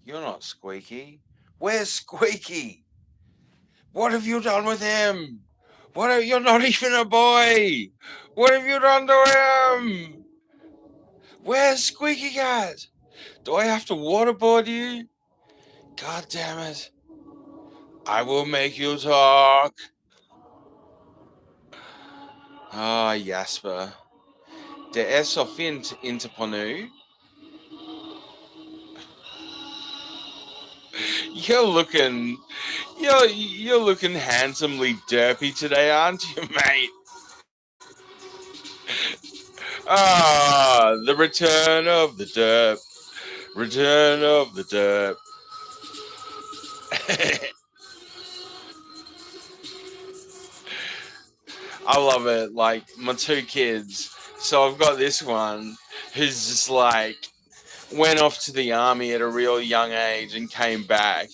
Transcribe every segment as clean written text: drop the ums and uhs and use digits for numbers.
You're not Squeaky. Where's Squeaky? What have you done with him? You're not even a boy. What have you done to him? Where's Squeaky Cat? Do I have to waterboard you? God damn it. I will make you talk. Ah, Jasper. Det är så fint inte på nu. You're looking handsomely derpy today, aren't you, mate? Ah, the return of the derp. Return of the derp. I love it. Like, my two kids. So I've got this one who's just like, went off to the army at a real young age and came back.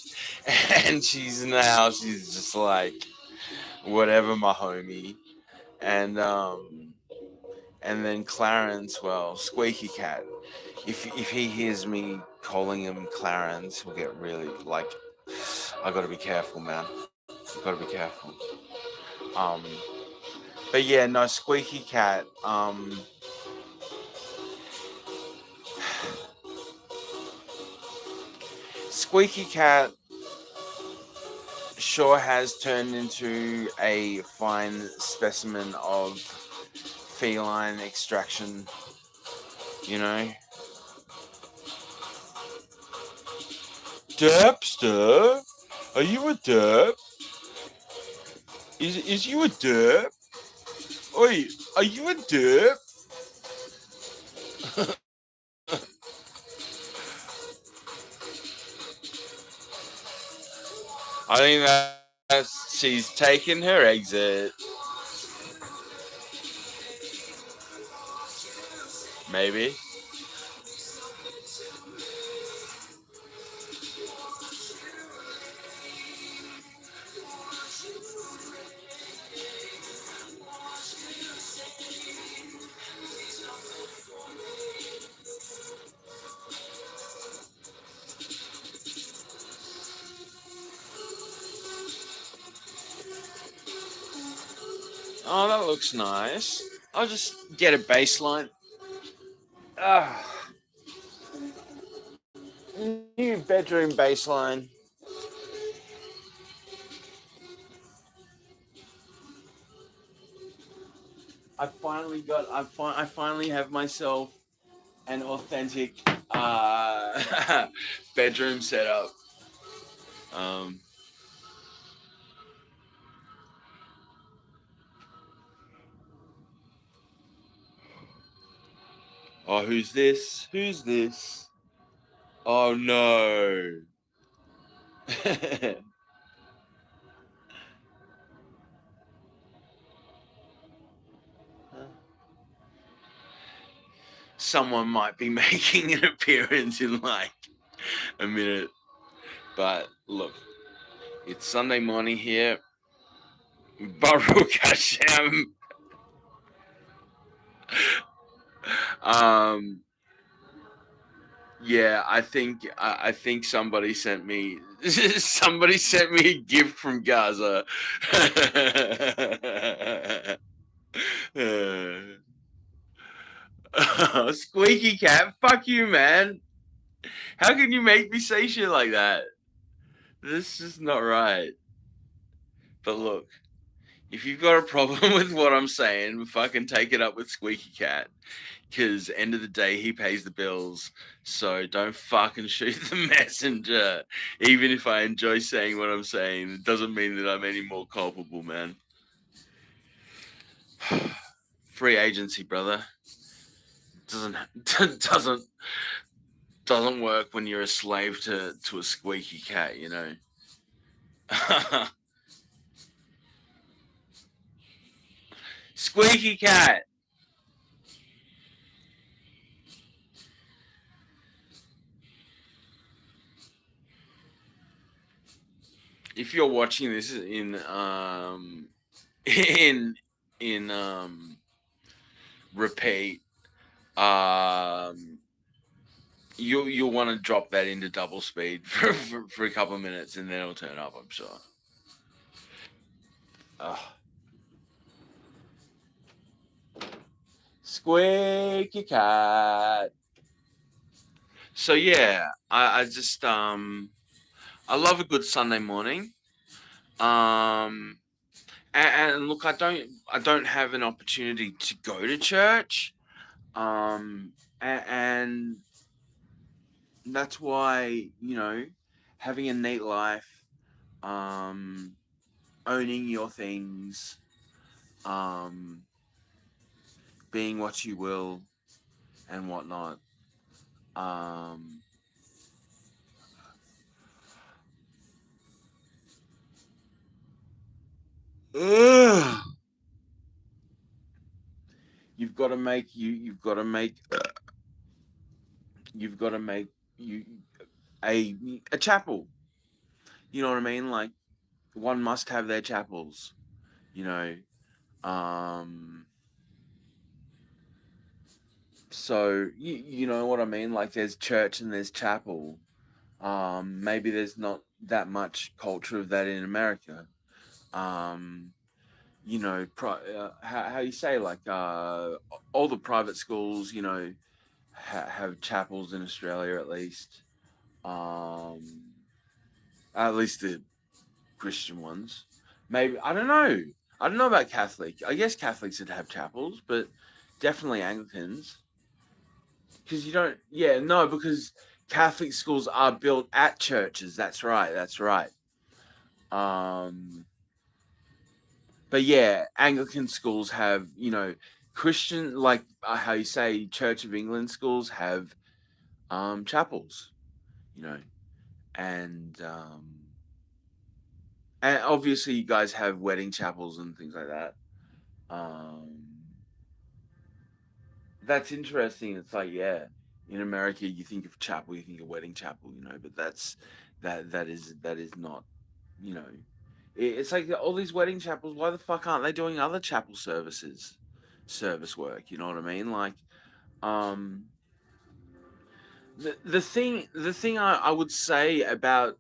And she's just like, whatever, my homie. And then Clarence, well, Squeaky Cat. If he hears me calling him Clarence, he'll get really like. I gotta be careful, man. I gotta be careful. Um, but yeah, no, Squeaky Cat. Squeaky Cat sure has turned into a fine specimen of feline extraction. You know, Derpster, are you a derp? Is you a derp? Oi, are you a derp? I think she's taken her exit. Maybe. Oh, that looks nice. I'll just get a baseline. New bedroom baseline. I finally have myself an authentic bedroom setup. Um, oh, who's this? Who's this? Oh no. Someone might be making an appearance in like a minute. But look, it's Sunday morning here. Baruch Hashem. Yeah, I think somebody sent me a gift from Gaza. Squeaky Cat, fuck you, man. How can you make me say shit like that? This is not right. But look, if you've got a problem with what I'm saying, fucking take it up with Squeaky Cat. Because end of the day, he pays the bills. So don't fucking shoot the messenger. Even if I enjoy saying what I'm saying, it doesn't mean that I'm any more culpable, man. Free agency, brother. Doesn't doesn't work when you're a slave to a squeaky cat, you know. Squeaky cat. If you're watching this in repeat, you'll want to drop that into double speed for a couple of minutes, and then it'll turn up, I'm sure. Squeaky cat. So yeah, I just I love a good Sunday morning. Um, and look, I don't have an opportunity to go to church. And that's why, having a neat life, um, owning your things, um, being what you will and whatnot. Um, ugh. You've got to make you've got to make you a chapel. You know what I mean? Like, one must have their chapels. You know. Um, so you know what I mean? Like, there's church and there's chapel. Maybe there's not that much culture of that in America. Um, how you say, like, all the private schools, have chapels in Australia, at least. Um, at least the Christian ones. Maybe, I don't know. I don't know about Catholic. I guess Catholics would have chapels, but definitely Anglicans. Because you don't, yeah, no, because Catholic schools are built at churches. That's right. That's right. Um, but yeah, Anglican schools have, Christian, like, how you say, Church of England schools have chapels, you know, and and obviously you guys have wedding chapels and things like that. Um, that's interesting. It's like, yeah, in America you think of chapel, you think of wedding chapel, but that is not, you know, it's like all these wedding chapels. Why the fuck aren't they doing other chapel service work? You know what I mean? Like, um, the thing I would say about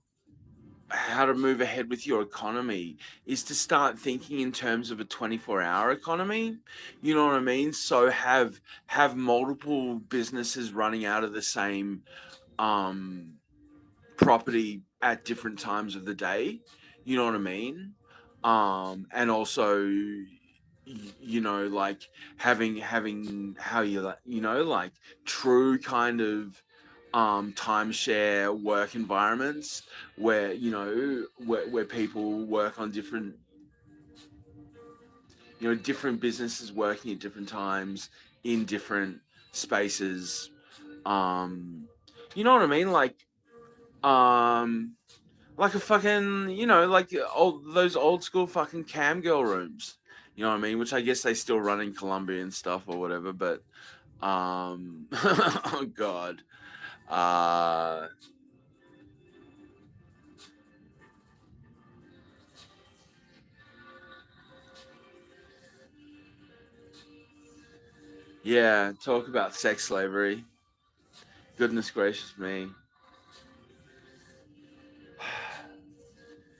how to move ahead with your economy is to start thinking in terms of a 24-hour economy. You know what I mean? So have multiple businesses running out of the same um property at different times of the day. You know what I mean? And also, like, having how like true kind of timeshare work environments where where people work on different, different businesses working at different times in different spaces. um you know what I mean? Um like a fucking, like those old school fucking cam girl rooms. You know what I mean? Which I guess they still run in Colombia and stuff or whatever. But oh god, uh, yeah. Talk about sex slavery. Goodness gracious me,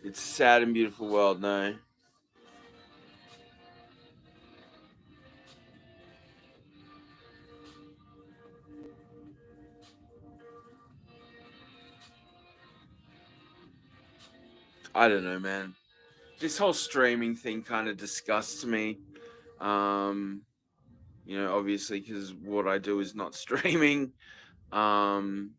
it's a sad and beautiful world. No, I don't know, man. This whole streaming thing kind of disgusts me. Um, obviously, because what I do is not streaming. Um,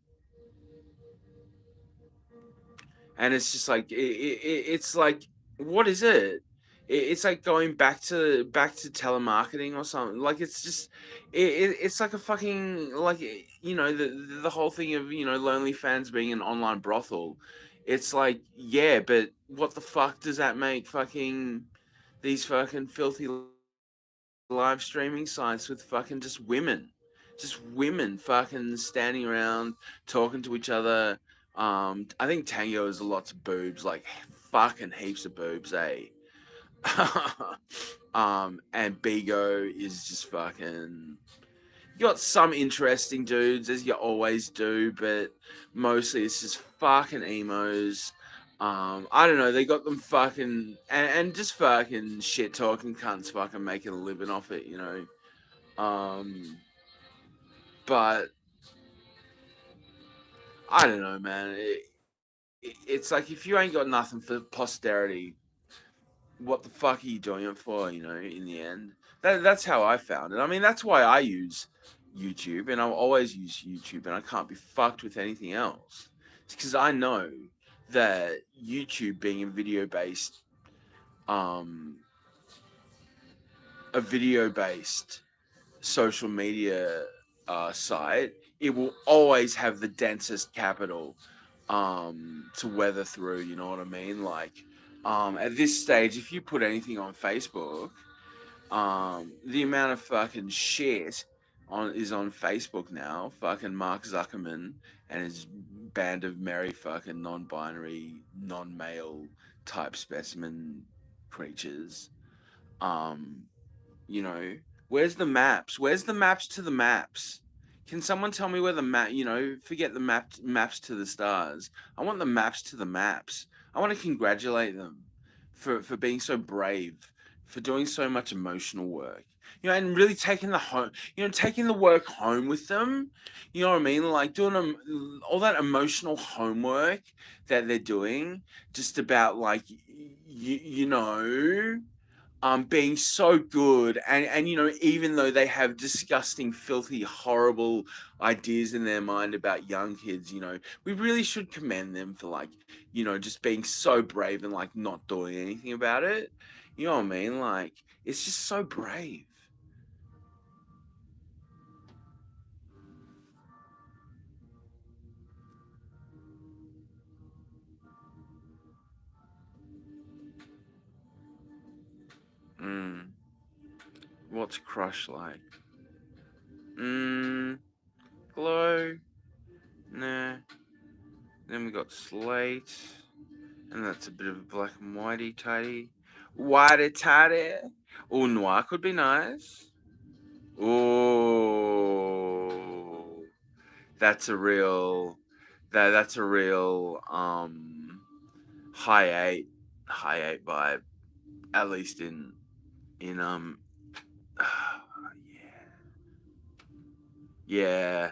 and it's just like it's like, what is it? It's like going back to telemarketing or something. Like, it's just it's like a fucking, like, the whole thing of, lonely fans being an online brothel. It's like, yeah, but what the fuck does that make fucking these fucking filthy live streaming sites with fucking just women fucking standing around talking to each other. I think Tango is a lots of boobs, like fucking heaps of boobs, eh? And Bigo is just fucking, You got some interesting dudes, as you always do, but mostly it's just fucking emos. I don't know, they got them fucking and just fucking shit talking cunts fucking making a living off it, you know. But I don't know, man. It's like if you ain't got nothing for posterity, what the fuck are you doing it for? You know, in the end, that's how I found it. I mean, that's why I use YouTube, and I'll always use YouTube, and I can't be fucked with anything else. It's because I know that YouTube, being um, a video-based social media site, it will always have the densest capital to weather through. You know what I mean? Like at this stage, if you put anything on Facebook, the amount of fucking shit is on Facebook now. Fucking Mark Zuckerman and his band of merry fucking non-binary, non-male type specimen creatures. Um, you know, where's the maps? Where's the maps to the maps? Can someone tell me where the map? You know, forget the maps to the stars. I want the maps to the maps. I want to congratulate them for being so brave, for doing so much emotional work. You know, and really taking the home, you know, taking the work home with them. You know what I mean? Like doing all that emotional homework that they're doing, just about like you know, being so good, and you know, even though they have disgusting, filthy, horrible ideas in their mind about young kids, you know, we really should commend them for, like, you know, just being so brave and like not doing anything about it. You know what I mean? Like, it's just so brave. Mm. What's crush like? Glow. Nah. Then we got slate. And that's a bit of a black and whitey tidy. Whitey tidy. Oh, noir could be nice. Oh, that's a real that's a real high eight vibe. At least in yeah.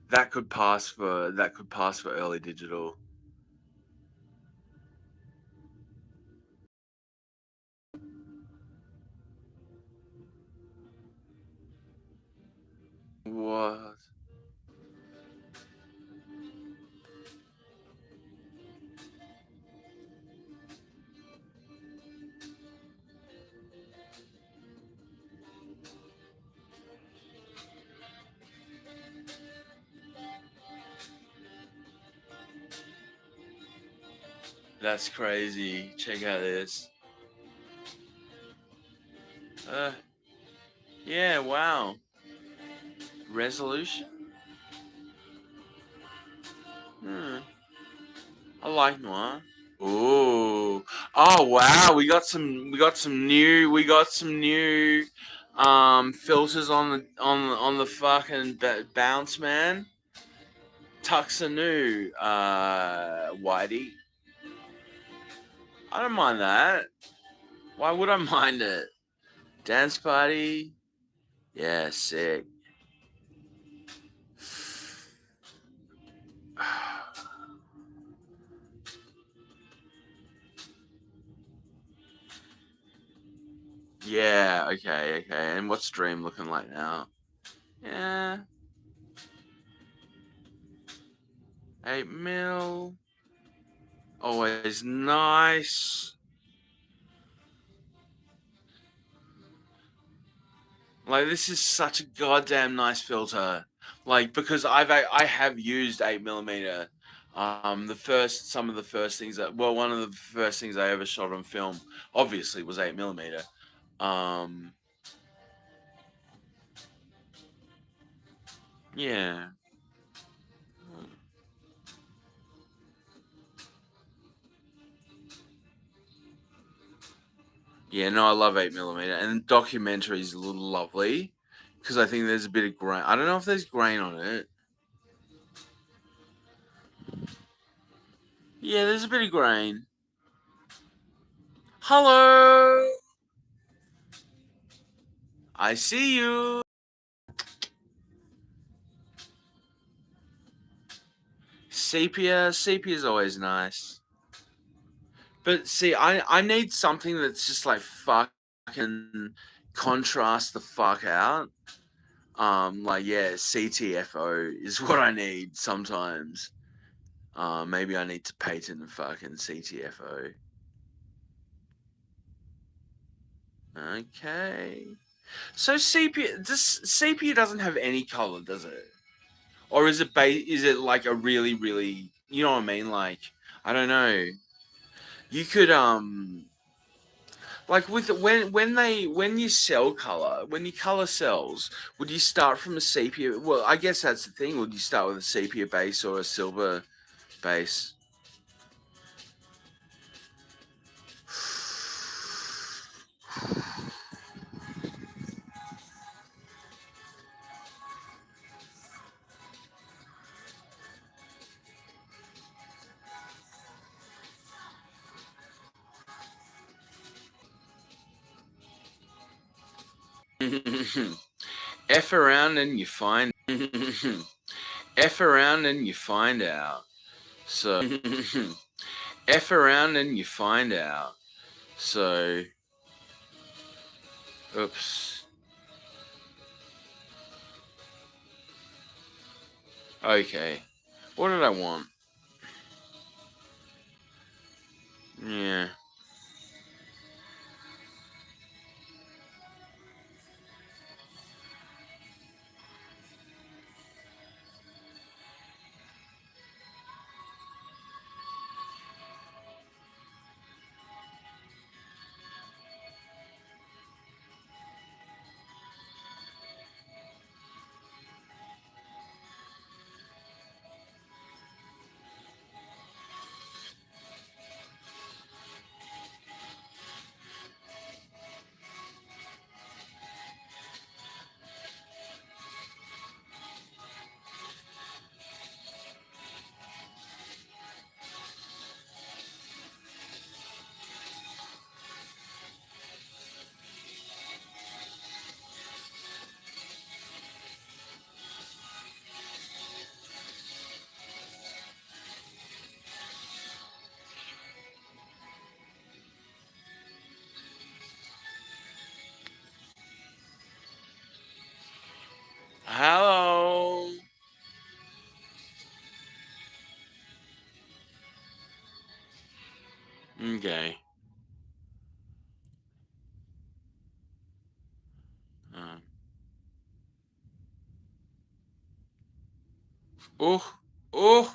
That could pass for early digital. What? That's crazy. Check out this. Uh yeah, wow. Resolution? Hmm. I like noir. Ooh. Oh wow, we got some new filters on the fucking bounce, man. Tuxanu Whitey. I don't mind that. Why would I mind it? Dance party? Yeah, sick. Yeah, okay. And what's Dream looking like now? Yeah, 8 mil. Always nice. Like, this is such a goddamn nice filter. Like, because I have used 8 millimeter. Some of the first things one of the first things I ever shot on film, obviously, was 8 millimeter. Um, yeah, yeah. No, I love 8 millimeter, and documentaries are lovely. because I think there's a bit of grain. I don't know if there's grain on it. Yeah, there's a bit of grain. Hello. I see you. Sepia. Sepia is always nice. But see, I need something that's just like fucking contrast the fuck out. Like yeah, CTFO is what I need sometimes. Maybe I need to patent fucking CTFO. Okay. So sepia doesn't have any color, does it? Or is it is it like a really, you know what I mean? Like, I don't know. You could like with when you sell color, when you color cells, would you start from a sepia? Well, I guess that's the thing. Would you start with a sepia base or a silver base? F around and you find F around and you find out. So F around and you find out. So oops. Okay. What did I want? Yeah. Hello. Okay. Uh, oh, oh,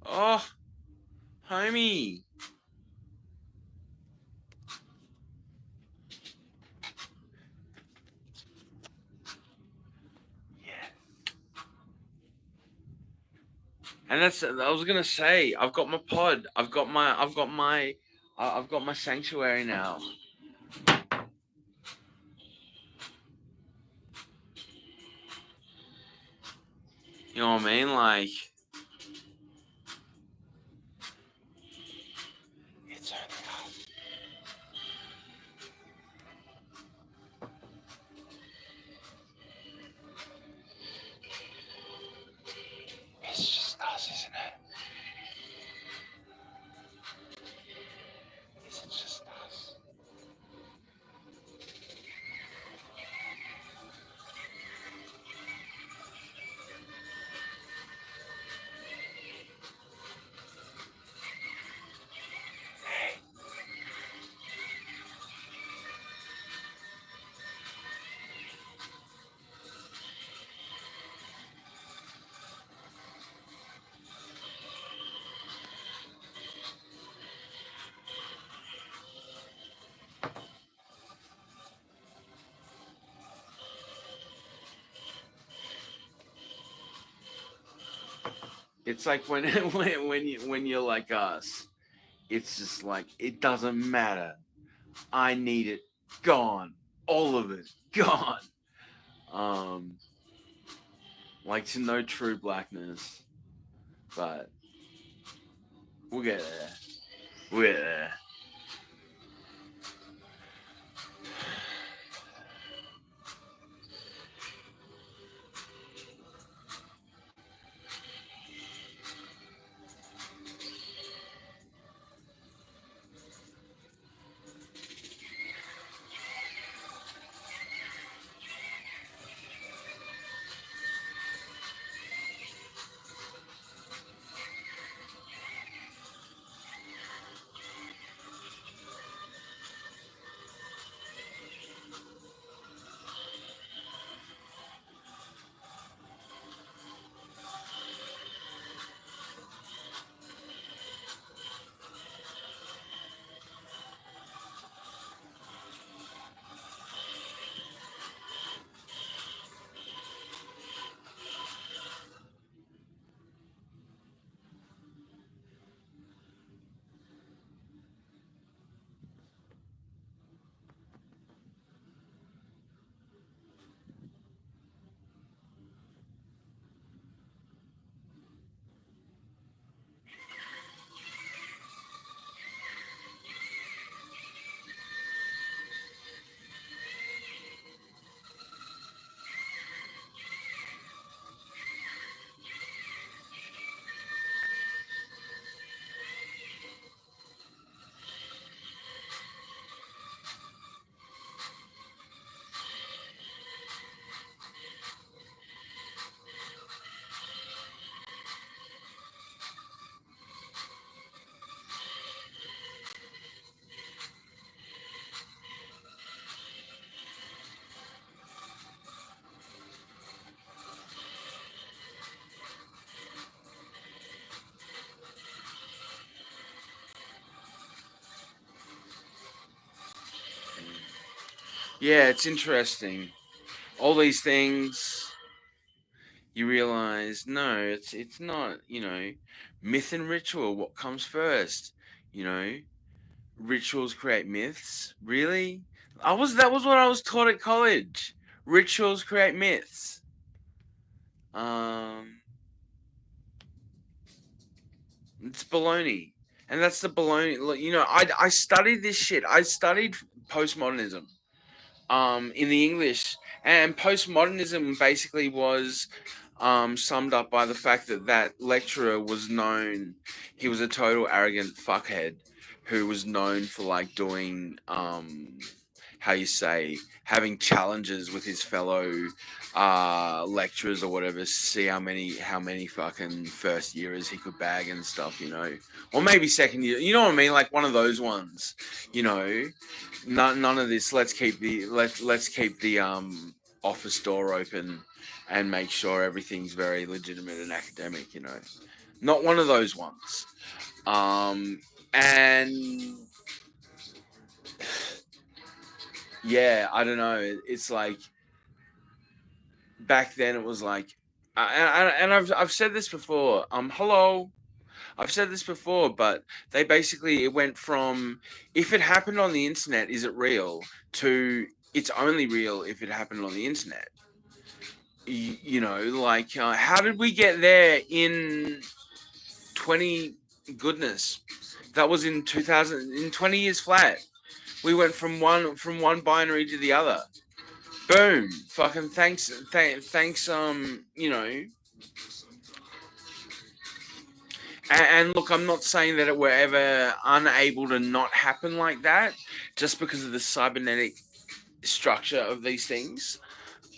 oh, homie. Yeah. And that's I was gonna say. I've got my pod. I've got my sanctuary now. You know what I mean? Like it's only us. It's just us, isn't it? Is it just us? It's like when when you're like us. It's just like it doesn't matter. I need it gone. All of it gone. Like to know true blackness, but we'll get there. We'll get there. Yeah, it's interesting. All these things you realize, no, it's not, myth and ritual, what comes first? You know, rituals create myths. Really? That was what I was taught at college. Rituals create myths. Um it's baloney. And that's the baloney. I studied this shit. I studied postmodernism. In the English, and postmodernism basically was summed up by the fact that that lecturer was known. He was a total arrogant fuckhead who was known for like doing how you say, having challenges with his fellow lecturers or whatever, see how many fucking first yearers he could bag and stuff, or maybe second year, you know what I mean, like one of those ones, you know. None of this. Let's keep the office door open and make sure everything's very legitimate and academic. Not one of those ones. And yeah, I don't know. It's like back then it was like, and I've said this before. Hello. I've said this before, but it went from if it happened on the internet, is it real? To it's only real if it happened on the internet. How did we get there in 20 goodness? That was in 2000, in 20 years flat. We went from one binary to the other. Boom. Fucking thanks, thanks, and look, I'm not saying that it were ever unable to not happen like that, just because of the cybernetic structure of these things.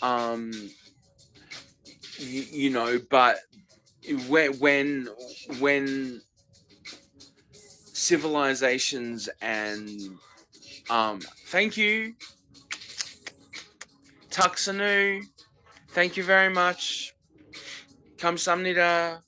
But when civilizations and thank you, Tuxanu, thank you very much. Kamsamnida.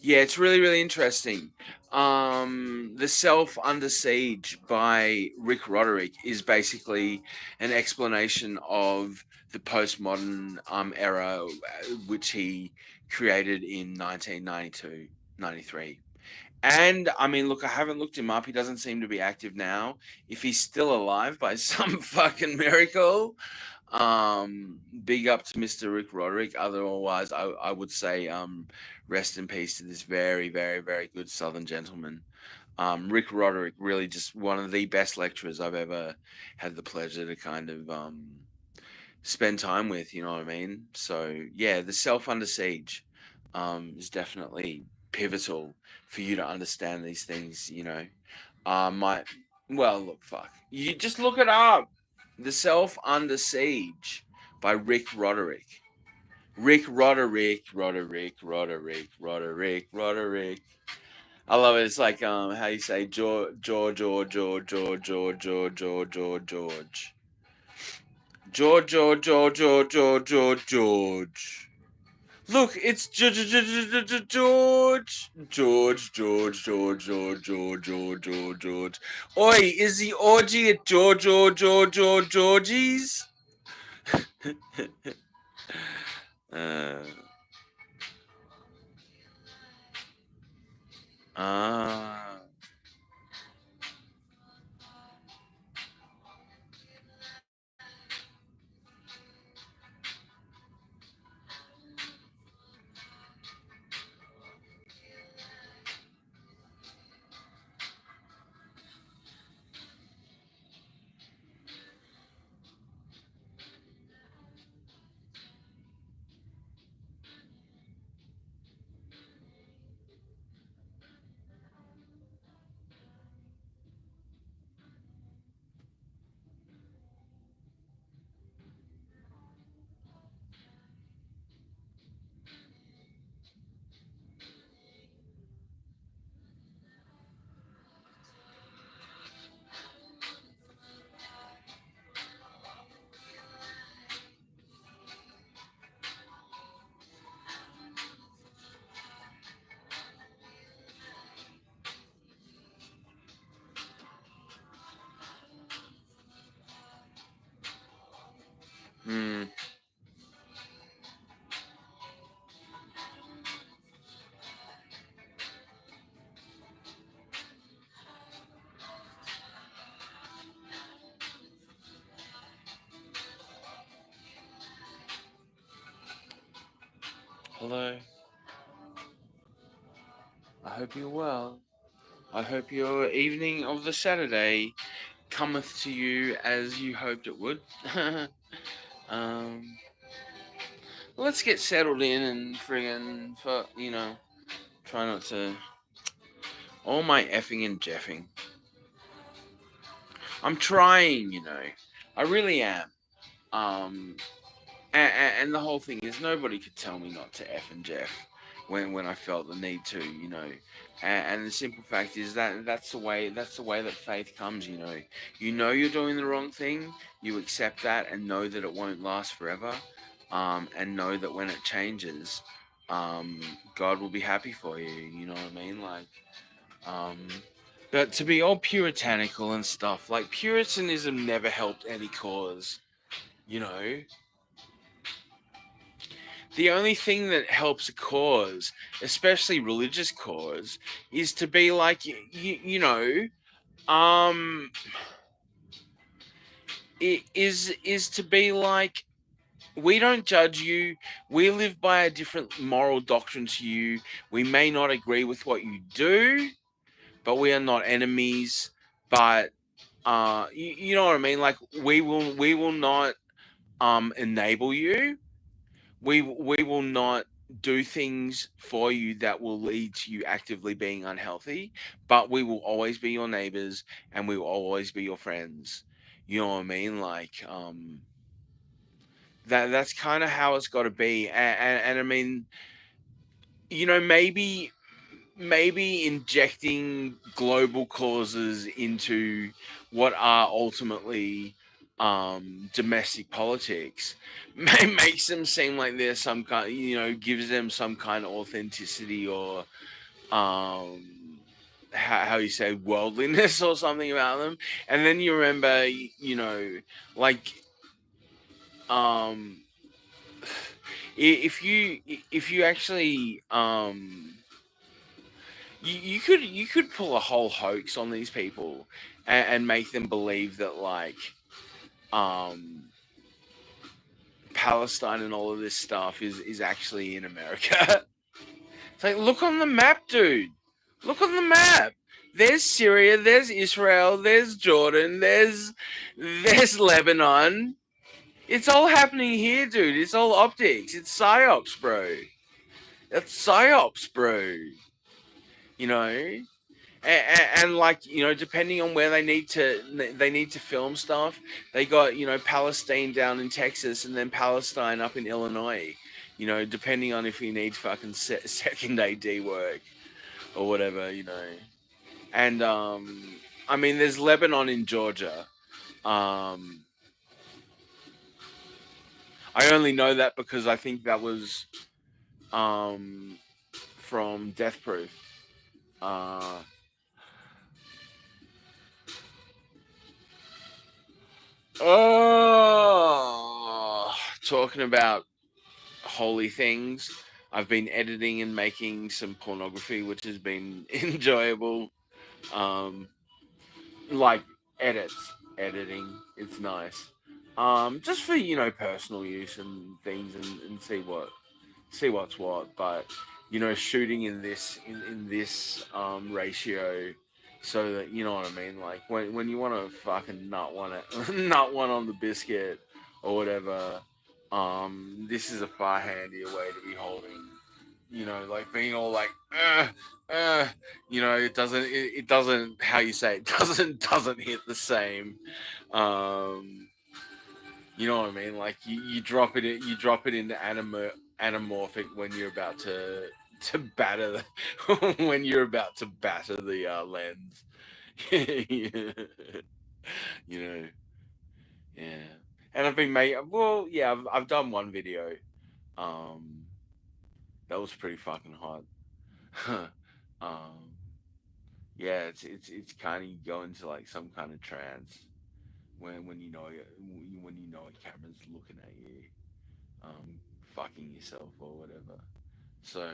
Yeah, it's really, really interesting. The Self Under Siege by Rick Roderick is basically an explanation of the postmodern era, which he created in 1992, 93. And I mean, look, I haven't looked him up. He doesn't seem to be active now. If he's still alive by some fucking miracle, big up to Mr. Rick Roderick. Otherwise, I would say rest in peace to this very, very, very good Southern gentleman. Rick Roderick, really just one of the best lecturers I've ever had the pleasure to kind of spend time with, you know what I mean? So yeah, the self under siege is definitely pivotal for you to understand these things, you know. My well, look, fuck. You just look it up. The Self Under Siege by Rick Roderick. Rick Roderick, Roderick, Roderick, Roderick, Roderick. I love it. It's like how you say George, George, George, George, George, George, George, George, George, George. George, George, George, George, George, George, George. Look, it's George, George, George, George, George, George, George, George, George, George. Oi, is the orgy at George, George, George, George, Georgie's? uh, ah. Hmm. Hello. I hope you're well. I hope your evening of the Saturday cometh to you as you hoped it would. um, let's get settled in and friggin' try not to. All my effing and jeffing. I'm trying, you know. I really am. Um, and the whole thing is nobody could tell me not to F and Jeff when I felt the need to, you know. And the simple fact is that that's the way that faith comes, you know. You know you're doing the wrong thing, you accept that and know that it won't last forever. And know that when it changes, God will be happy for you, you know what I mean? Like um but to be all puritanical and stuff, like Puritanism never helped any cause, you know. The only thing that helps a cause, especially religious cause, is to be like um, it is to be like we don't judge you. We live by a different moral doctrine to you. We may not agree with what you do, but we are not enemies. But you know what I mean? Like we will not enable you. We will not do things for you that will lead to you actively being unhealthy, but we will always be your neighbors and we will always be your friends. You know what I mean? Like that's kind of how it's got to be. And I mean, you know, maybe injecting global causes into what are ultimately domestic politics makes them seem like there's some kind, you know, gives them some kind of authenticity or um how you say worldliness or something about them. And then you remember, you know, like um if you actually you could pull a whole hoax on these people and make them believe that like Palestine and all of this stuff is actually in America. It's like, look on the map, dude. Look on the map. There's Syria, there's Israel, there's Jordan, there's Lebanon. It's all happening here, dude. It's all optics. It's psyops, bro. It's psyops, bro. You know, and like, you know, depending on where they need to film stuff, they got, you know, Palestine down in Texas and then Palestine up in Illinois. You know, depending on if you need fucking second AD work or whatever, you know. And I mean, there's Lebanon in Georgia. I only know that because I think that was from Death Proof. Oh, talking about holy things. I've been editing and making some pornography, which has been enjoyable. Like editing, it's nice. Just for, you know, personal use and things, and see what's what. But, you know, shooting in this ratio, so that, you know what I mean, like when you want to fucking nut one on the biscuit or whatever, this is a far handier way to be holding, you know, like being all like you know, it doesn't, how you say it, doesn't hit the same. You know what I mean? Like you drop it into anamorphic when you're about to batter when you're about to batter the lens. You know, yeah. And I've been I've done one video. That was pretty fucking hot. um, yeah, it's kind of, you go into like some kind of trance when you know a camera's looking at you, fucking yourself or whatever. So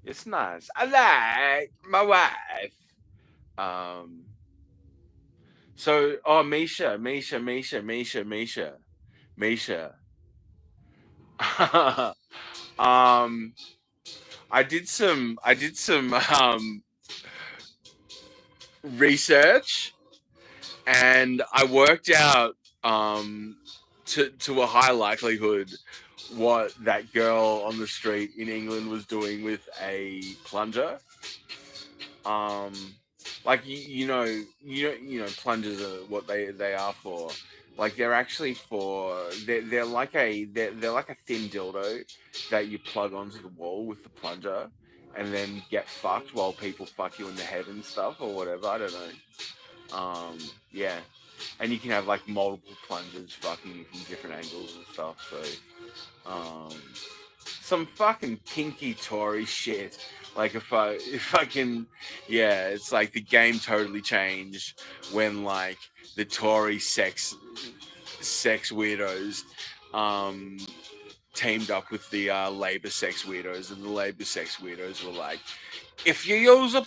it's nice. I like my wife. So, oh, Misha. I did some research, and I worked out to a high likelihood what that girl on the street in England was doing with a plunger. Like you know plungers are what they are for. Like they're actually for, they're like a thin dildo that you plug onto the wall with the plunger, and then get fucked while people fuck you in the head and stuff or whatever. I don't know. Yeah, and you can have like multiple plungers fucking you from different angles and stuff. So, some fucking kinky Tory shit. Like if I can, yeah, it's like the game totally changed when like the Tory sex weirdos teamed up with the Labour sex weirdos, and the Labour sex weirdos were like, if you use a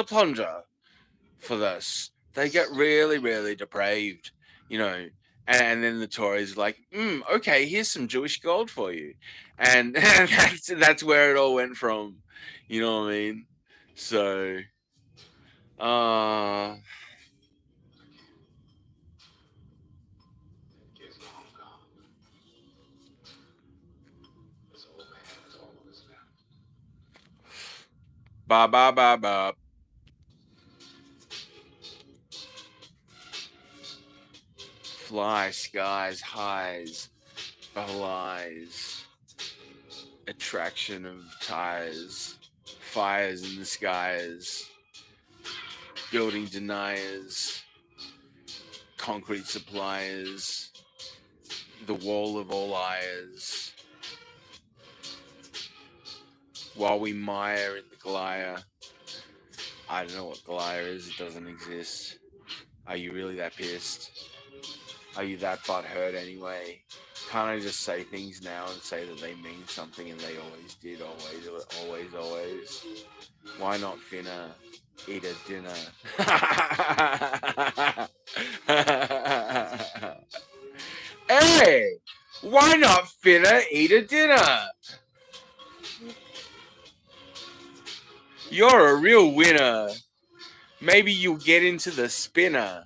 plunger for this, they get really, really depraved, you know. And then the Tories are like, okay, here's some Jewish gold for you. And that's where it all went from. You know what I mean? So, uh, ba ba ba ba. Fly, skies, highs, lies, attraction of ties, fires in the skies, building deniers, concrete suppliers, the wall of all liars, while we mire in the glire. I don't know what glire is, it doesn't exist. Are you really that pissed? Are you that butthurt anyway? Can't I just say things now and say that they mean something and they always did, always? Why not finna eat a dinner? Hey! Why not finna eat a dinner? You're a real winner. Maybe you'll get into the spinner.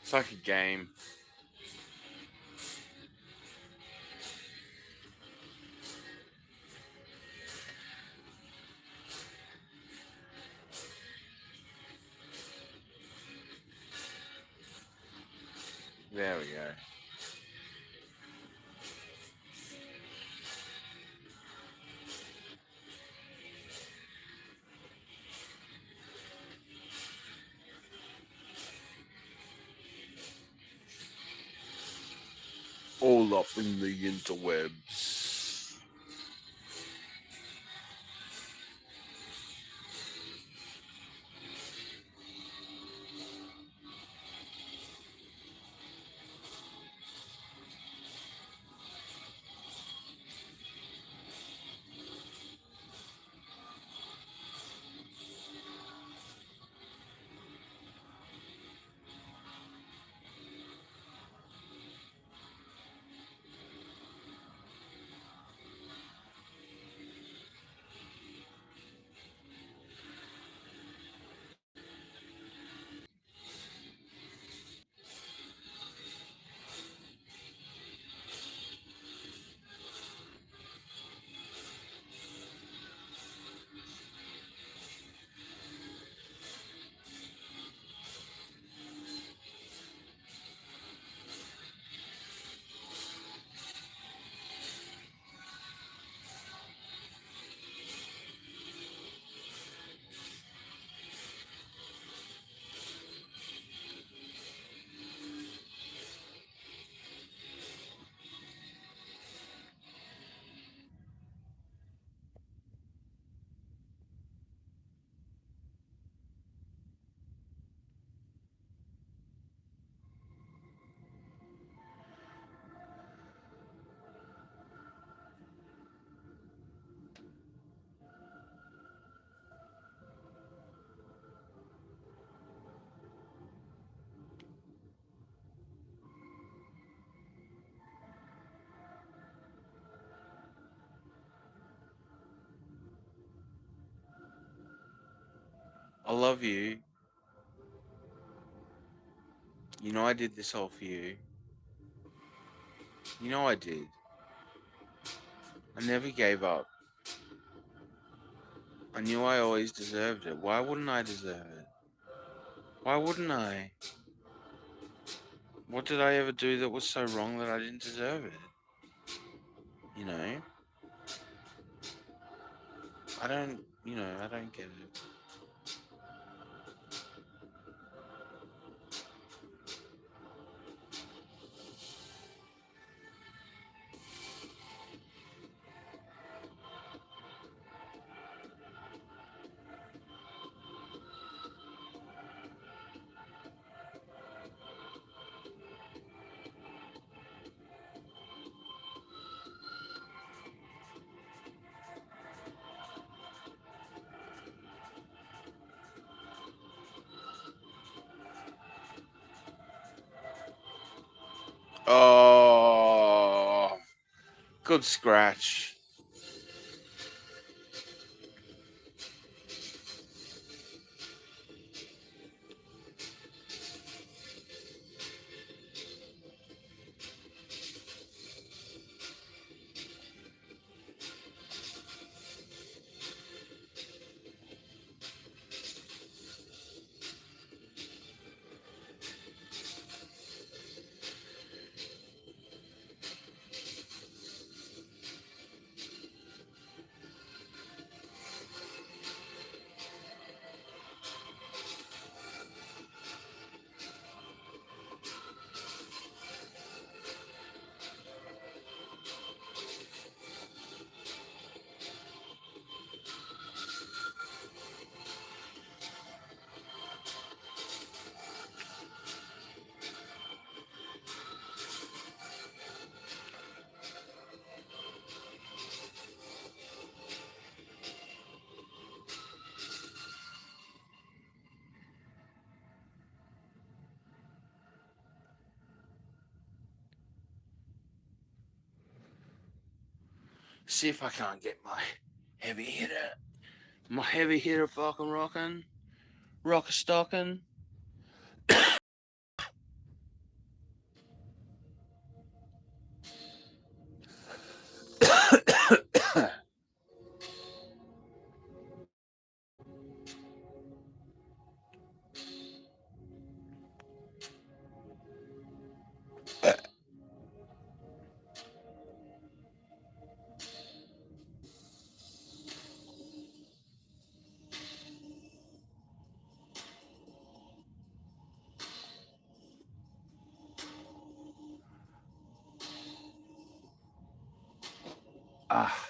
It's like a game. There we go. All up in the interwebs. I love you. You know I did this all for you. You know I did. I never gave up. I knew I always deserved it. Why wouldn't I deserve it? Why wouldn't I? What did I ever do that was so wrong that I didn't deserve it? You know? I don't get it. Oh, good scratch. See if I can't get my heavy hitter fucking rocking. Rock a stocking. Ah.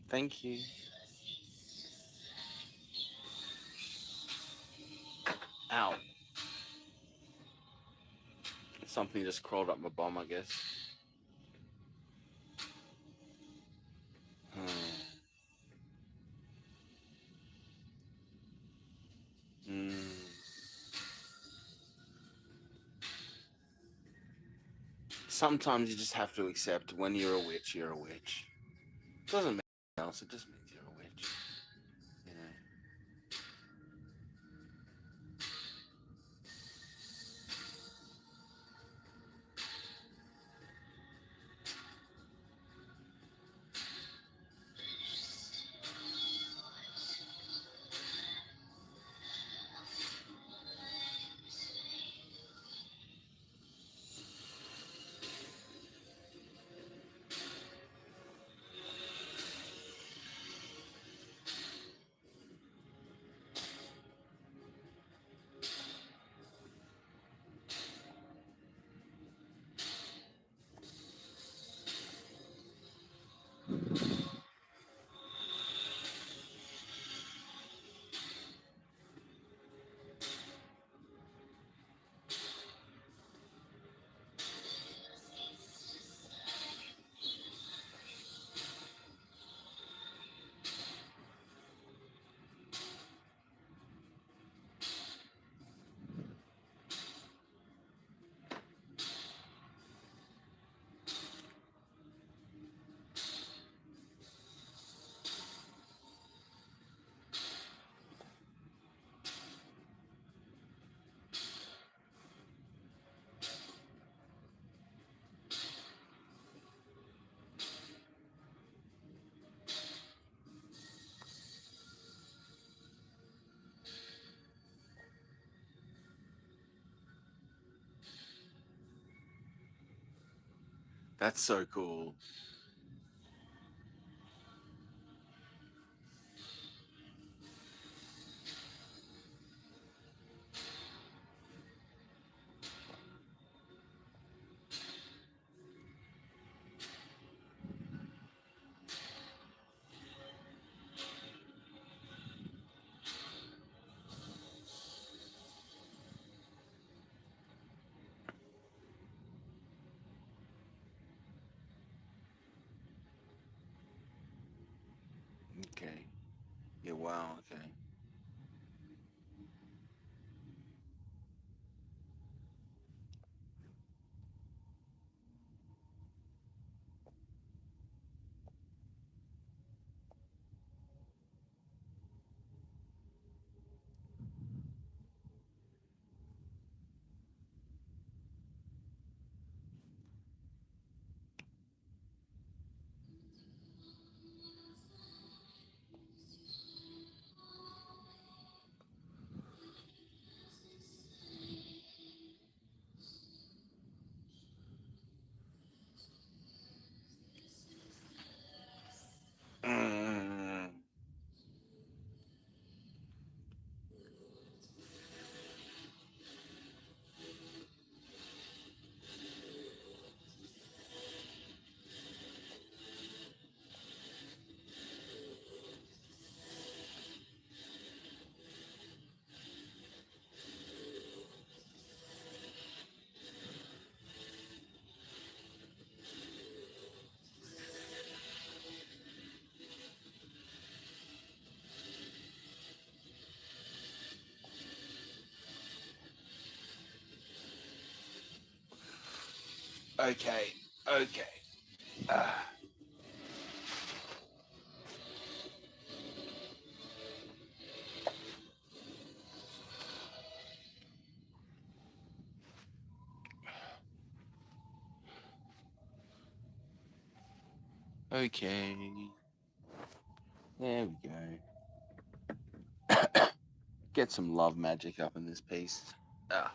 Thank you. Ow. Something just crawled up my bum, I guess. Mm. Sometimes you just have to accept when you're a witch, you're a witch. It doesn't mean anything else, it just means you're a witch. You know? That's so cool. Okay. Yeah, wow, okay. Mm. Okay, okay. Ah. Okay. There we go. Get some love magic up in this piece. Ah.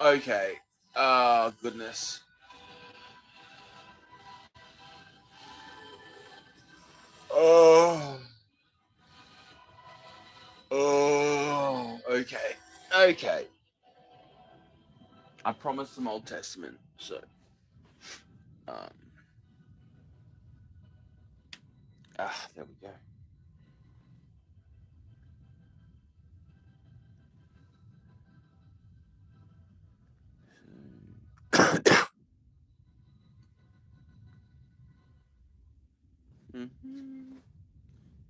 Okay. Oh, goodness. Oh. Oh. Okay. Okay. I promised some Old Testament, so um there we go. Mhm.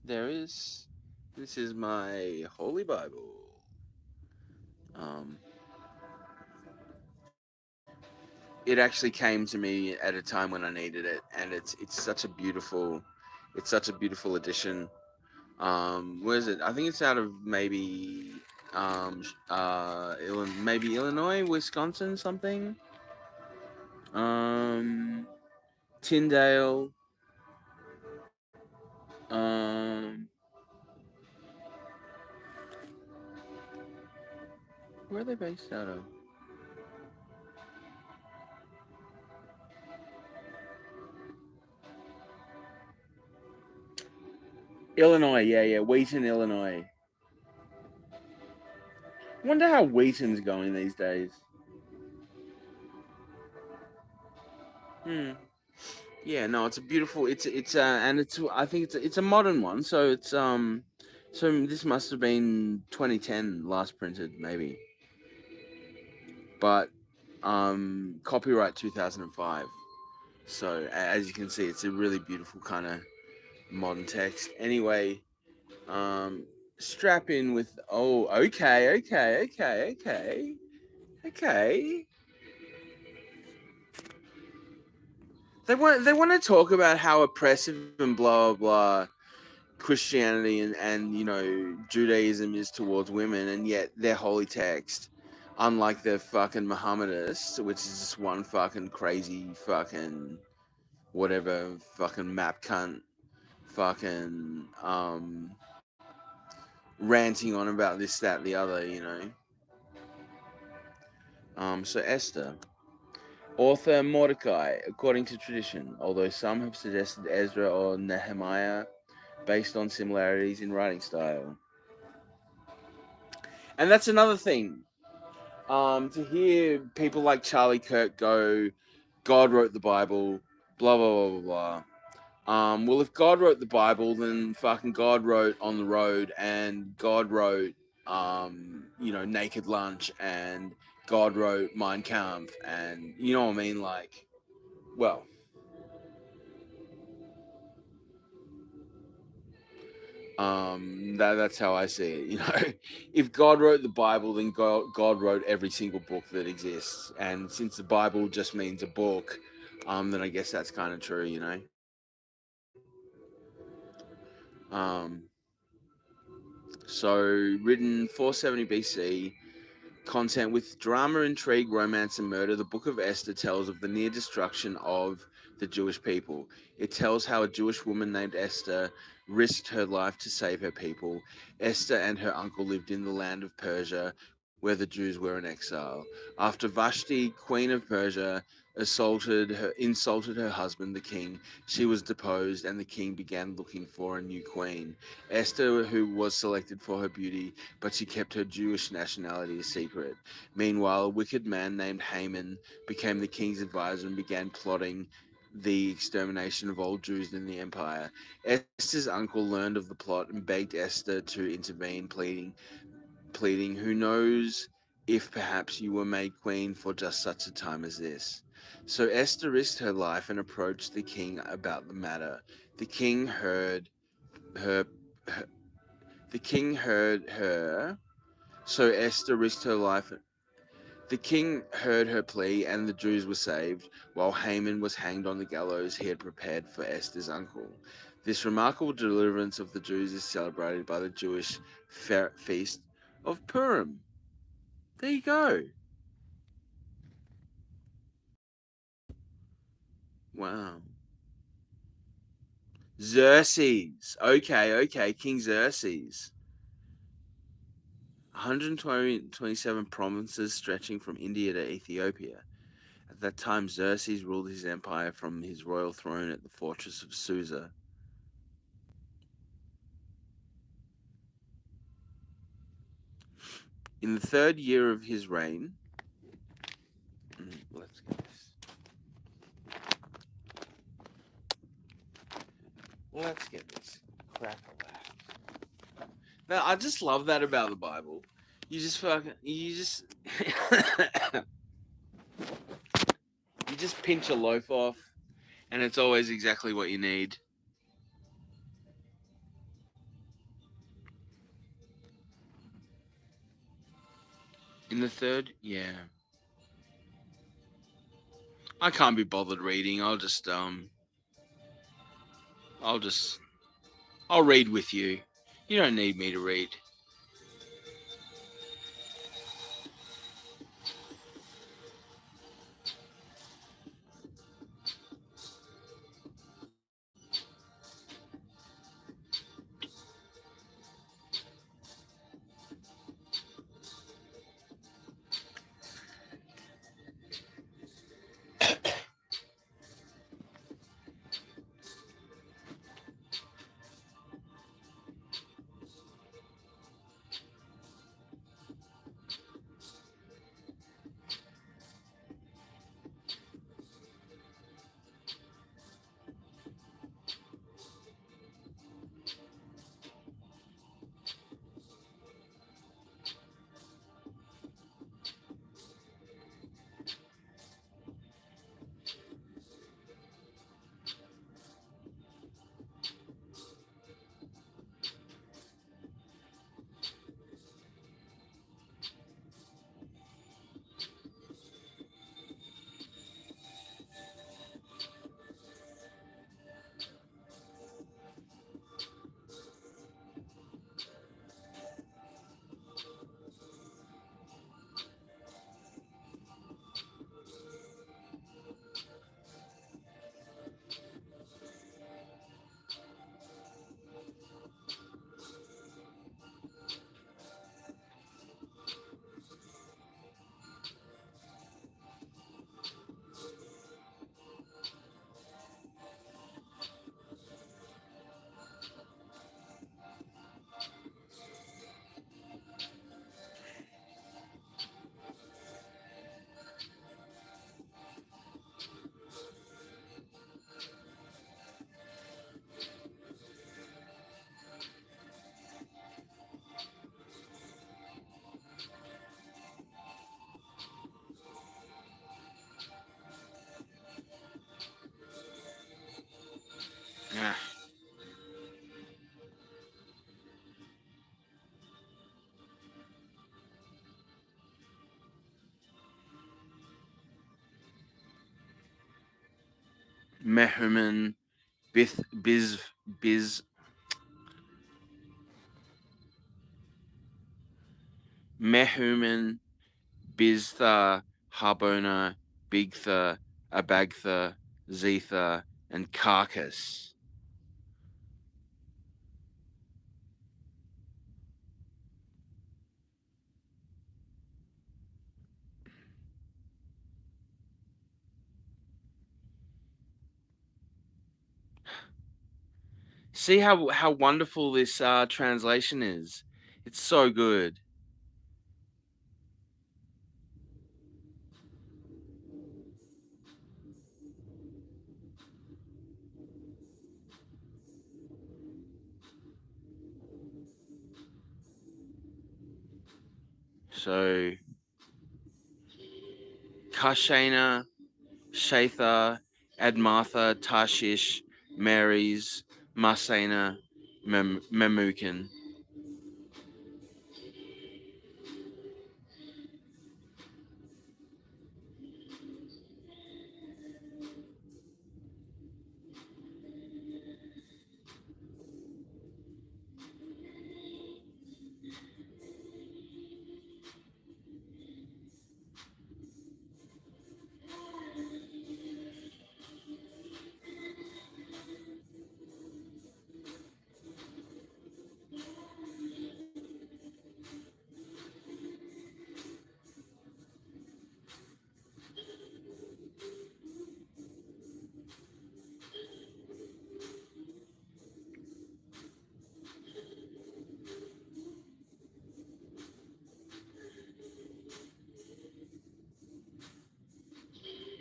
There is. This is my Holy Bible. Um, it actually came to me at a time when I needed it, and it's such a beautiful edition. Where is it? I think it's out of maybe maybe Illinois, Wisconsin, something. Um, Tyndale. Um, where are they based out of? Illinois, yeah, yeah, Wheaton, Illinois. Wonder how Wheaton's going these days. Hmm. Yeah, no, it's a beautiful. And it's. I think it's a modern one. So so this must have been 2010 last printed, maybe. But copyright 2005. So as you can see, it's a really beautiful kind of modern text. Anyway, um, strap in with. Oh, okay. They want to talk about how oppressive and blah blah blah Christianity and Judaism is towards women, and yet their holy text, unlike the fucking Mohammedists, which is just one fucking crazy fucking whatever fucking map cunt fucking ranting on about this, that, the other. So Esther. Author Mordecai, according to tradition, although some have suggested Ezra or Nehemiah based on similarities in writing style. And that's another thing. To hear people like Charlie Kirk go, God wrote the Bible, blah blah blah blah blah. Well, if God wrote the Bible, then fucking God wrote On the Road, and God wrote, Naked Lunch, and God wrote Mein Kampf, and you know what I mean? Like, well, that's how I see it. If God wrote the Bible, then God wrote every single book that exists, and since the Bible just means a book, then I guess that's kind of true. Um, so written 470 BC, content with drama, intrigue, romance, and murder, the Book of Esther tells of the near destruction of the Jewish people. It tells how a Jewish woman named Esther risked her life to save her people. Esther and her uncle lived in the land of Persia, where the Jews were in exile. After Vashti, queen of Persia, insulted her husband, the king, she was deposed, and the king began looking for a new queen. Esther, who was selected for her beauty, but she kept her Jewish nationality a secret. Meanwhile, a wicked man named Haman became the king's advisor and began plotting the extermination of all Jews in the empire. Esther's uncle learned of the plot and begged Esther to intervene, pleading, "Who knows if perhaps you were made queen for just such a time as this?" So Esther risked her life and approached the king about the matter. The king heard her, her the king heard her so Esther risked her life. The king heard her plea, and the Jews were saved, while Haman was hanged on the gallows he had prepared for Esther's uncle. This remarkable deliverance of the Jews is celebrated by the Jewish feast of Purim. There you go. Wow. Xerxes. Okay. King Xerxes. 127 provinces stretching from India to Ethiopia. At that time, Xerxes ruled his empire from his royal throne at the fortress of Susa. In the third year of his reign, let's get this. Let's get this crap away. Now, I just love that about the Bible. You just pinch a loaf off, and it's always exactly what you need. In the third, yeah. I can't be bothered reading. I'll just, I'll read with you. You don't need me to read. Mehuman, Biz, Mehuman, Biztha, Harbona, Bigtha, Abagtha, Zetha, and Carcass. See how wonderful this translation is. It's so good. So Kashana, Shatha, Admatha, Tarshish, Mary's, Marsena, Memucan.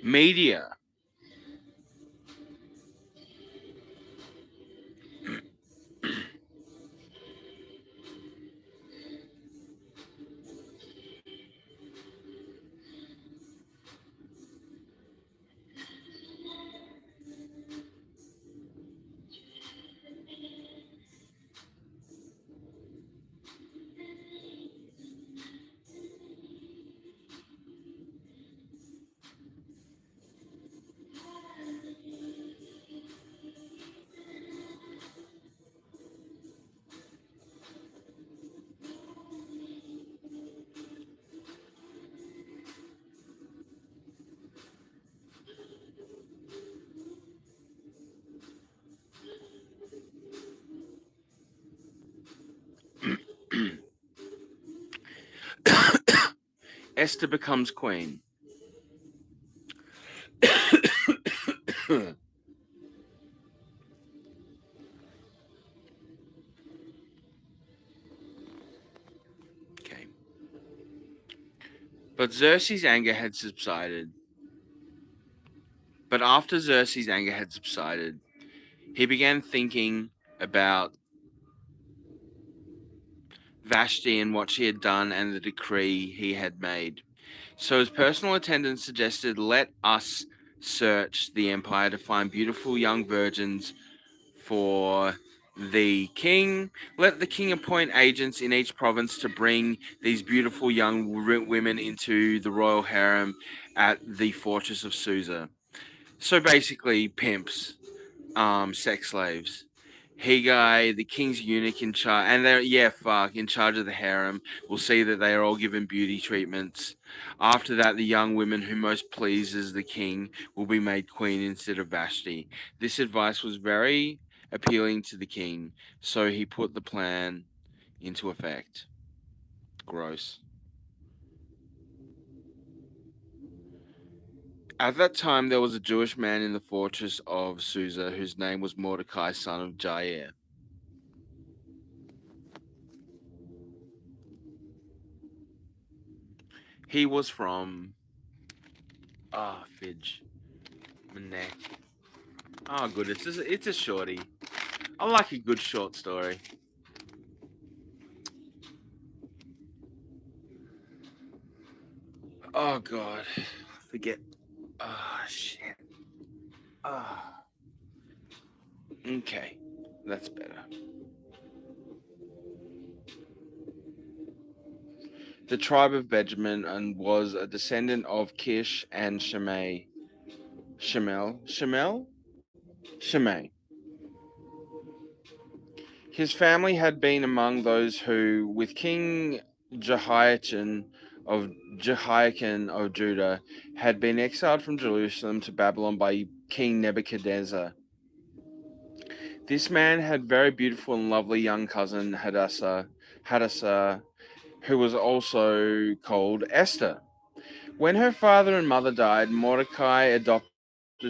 Media. Esther becomes queen. Okay. But Xerxes' anger had subsided. But after Xerxes' anger had subsided, he began thinking about Vashti and what she had done and the decree he had made. So his personal attendant suggested, "Let us search the empire to find beautiful young virgins for the king. Let the king appoint agents in each province to bring these beautiful young women into the royal harem at the fortress of Susa." So basically, pimps, sex slaves. Higai, the king's eunuch in charge, and they're in charge of the harem, will see that they are all given beauty treatments. After that, the young woman who most pleases the king will be made queen instead of Vashti. This advice was very appealing to the king, so he put the plan into effect. Gross. At that time, there was a Jewish man in the fortress of Susa whose name was Mordecai, son of Jair. He was from Fidge. My neck. Oh, good. It's a shorty. I like a good short story. Oh God, forget. Oh shit. Ah. Okay, that's better. The tribe of Benjamin and was a descendant of Kish and Shemai. Shemel. Shemel. Shimei. His family had been among those who, with King Jehoiachin of Judah, had been exiled from Jerusalem to Babylon by King Nebuchadnezzar. This man had very beautiful and lovely young cousin Hadassah, who was also called Esther. When her father and mother died, Mordecai adopted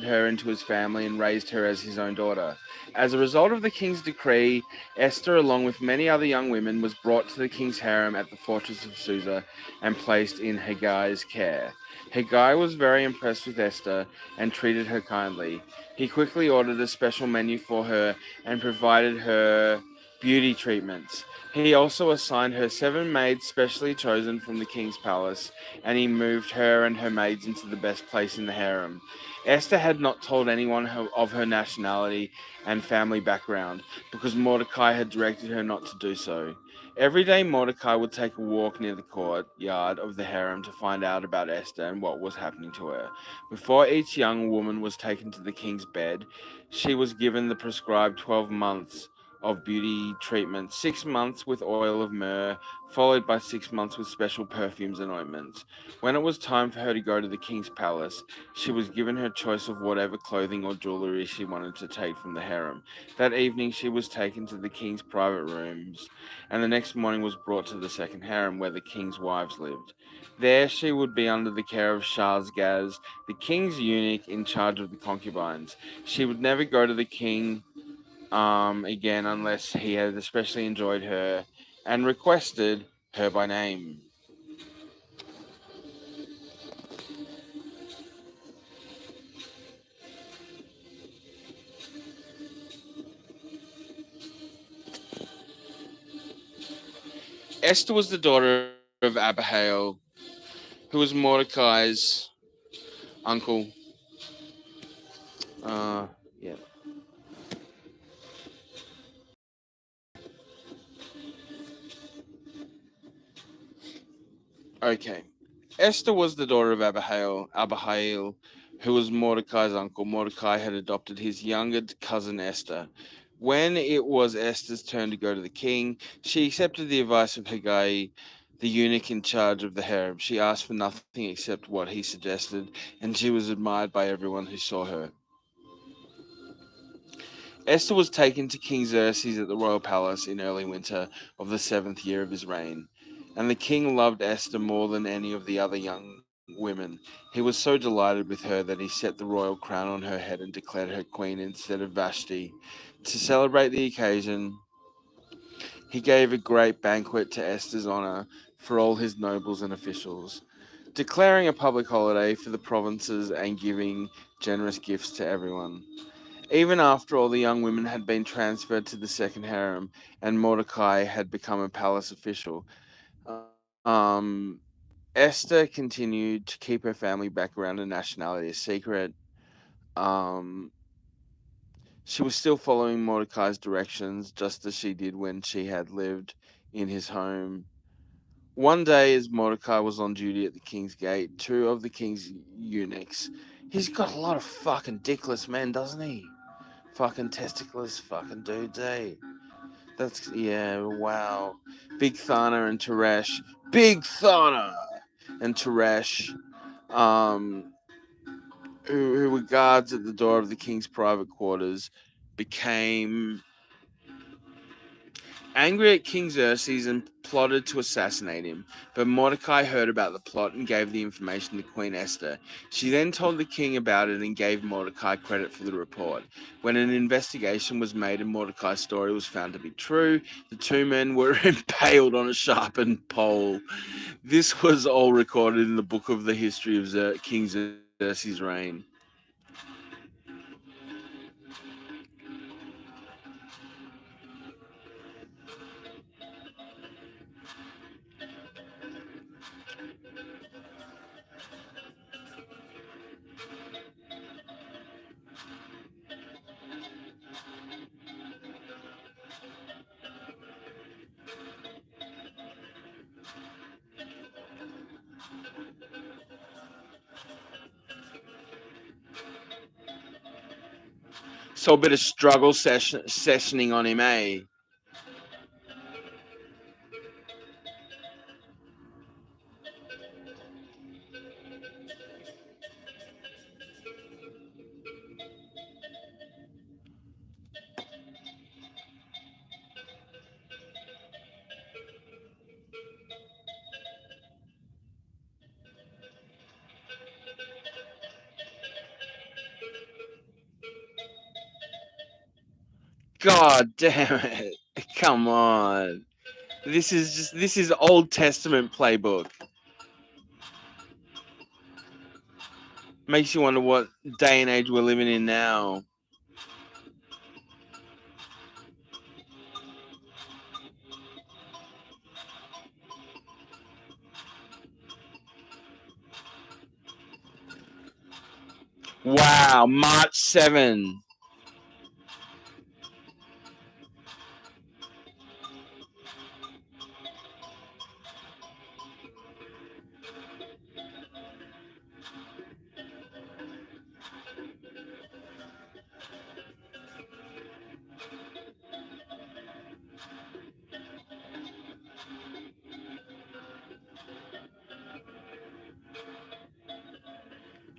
her into his family and raised her as his own daughter. As a result of the king's decree, Esther, along with many other young women, was brought to the king's harem at the fortress of Susa and placed in Haggai's care. Haggai was very impressed with Esther and treated her kindly. He quickly ordered a special menu for her and provided her beauty treatments. He also assigned her 7 maids specially chosen from the king's palace, and he moved her and her maids into the best place in the harem. Esther had not told anyone of her nationality and family background, because Mordecai had directed her not to do so. Every day Mordecai would take a walk near the courtyard of the harem to find out about Esther and what was happening to her. Before each young woman was taken to the king's bed, she was given the prescribed 12 months of beauty treatment, 6 months with oil of myrrh, followed by 6 months with special perfumes and ointments. When it was time for her to go to the king's palace, she was given her choice of whatever clothing or jewelry she wanted to take from the harem. That evening she was taken to the king's private rooms, and the next morning was brought to the second harem where the king's wives lived. There she would be under the care of Shazgaz, the king's eunuch in charge of the concubines. She would never go to the king again unless he had especially enjoyed her and requested her by name. Esther was the daughter of Abihail, who was Mordecai's uncle. Yeah. Okay. Esther was the daughter of Abihail, who was Mordecai's uncle. Mordecai had adopted his younger cousin Esther. When it was Esther's turn to go to the king, she accepted the advice of Haggai, the eunuch in charge of the harem. She asked for nothing except what he suggested, and she was admired by everyone who saw her. Esther was taken to King Xerxes at the royal palace in early winter of the 7th year of his reign, and the king loved Esther more than any of the other young women. He was so delighted with her that he set the royal crown on her head and declared her queen instead of Vashti. To celebrate the occasion, he gave a great banquet to Esther's honor for all his nobles and officials, declaring a public holiday for the provinces and giving generous gifts to everyone. Even after all the young women had been transferred to the second harem and Mordecai had become a palace official, um, Esther continued to keep her family background and nationality a secret. Um, she was still following Mordecai's directions, just as she did when she had lived in his home. One day, as Mordecai was on duty at the king's gate, 2 of the king's eunuchs. He's got a lot of fucking dickless men, doesn't he? Fucking testicles, fucking dudes, eh? That's, yeah, wow. Big Thana and Teresh. Big Thana and Teresh, um, who were guards at the door of the king's private quarters, became angry at King Xerxes and plotted to assassinate him. But Mordecai heard about the plot and gave the information to Queen Esther. She then told the king about it and gave Mordecai credit for the report. When an investigation was made and Mordecai's story was found to be true, the 2 men were impaled on a sharpened pole. This was all recorded in the book of the history of King Xerxes' reign. Saw a bit of struggle sessioning on him, eh? God damn it. Come on. This is Old Testament playbook. Makes you wonder what day and age we're living in now. Wow, March 7.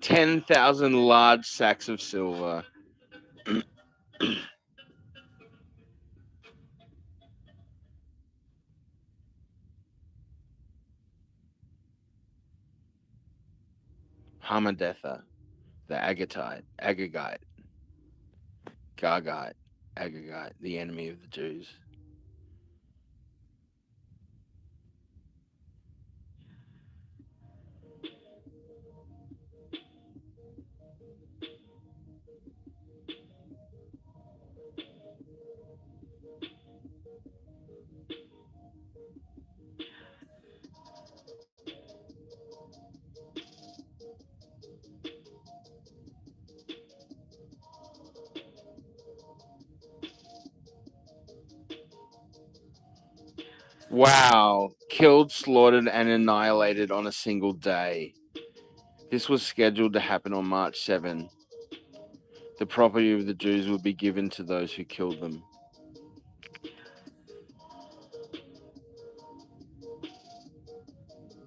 $10,000 large sacks of silver. Hamadetha, the Agagite, Agagite, the enemy of the Jews. Wow, killed, slaughtered, and annihilated on a single day. This was scheduled to happen on March 7. The property of the Jews would be given to those who killed them.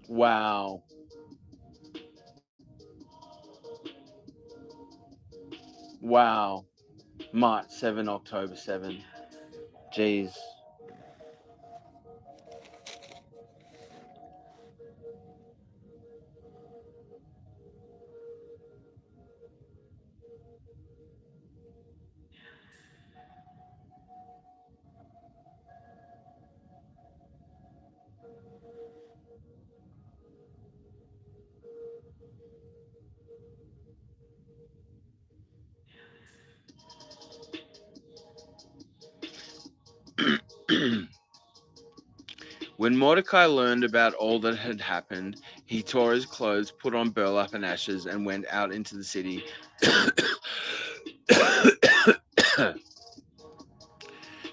Wow. Wow. March 7, October 7. Jeez. When Mordecai learned about all that had happened, he tore his clothes, put on burlap and ashes, and went out into the city,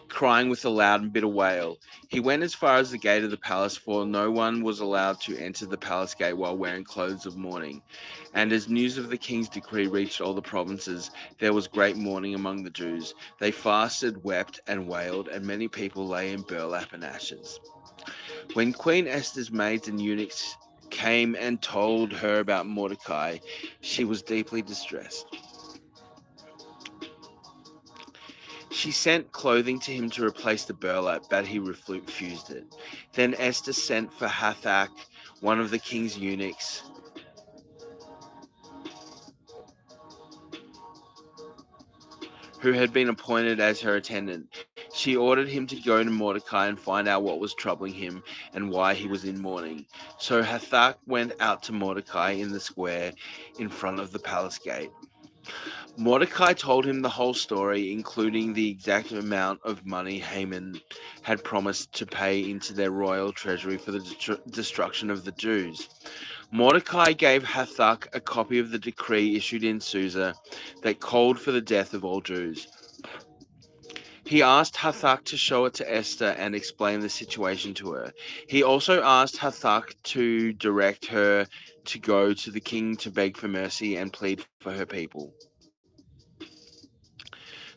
crying with a loud and bitter wail. He went as far as the gate of the palace, for no one was allowed to enter the palace gate while wearing clothes of mourning. And as news of the king's decree reached all the provinces, there was great mourning among the Jews. They fasted, wept, and wailed, and many people lay in burlap and ashes. When Queen Esther's maids and eunuchs came and told her about Mordecai, she was deeply distressed. She sent clothing to him to replace the burlap, but he refused it. Then Esther sent for Hathach, one of the king's eunuchs, who had been appointed as her attendant. She ordered him to go to Mordecai and find out what was troubling him and why he was in mourning. So Hathach went out to Mordecai in the square in front of the palace gate. Mordecai told him the whole story, including the exact amount of money Haman had promised to pay into their royal treasury for the destruction of the Jews. Mordecai gave Hathach a copy of the decree issued in Susa that called for the death of all Jews. He asked Hathach to show it to Esther and explain the situation to her. He also asked Hathach to direct her to go to the king to beg for mercy and plead for her people.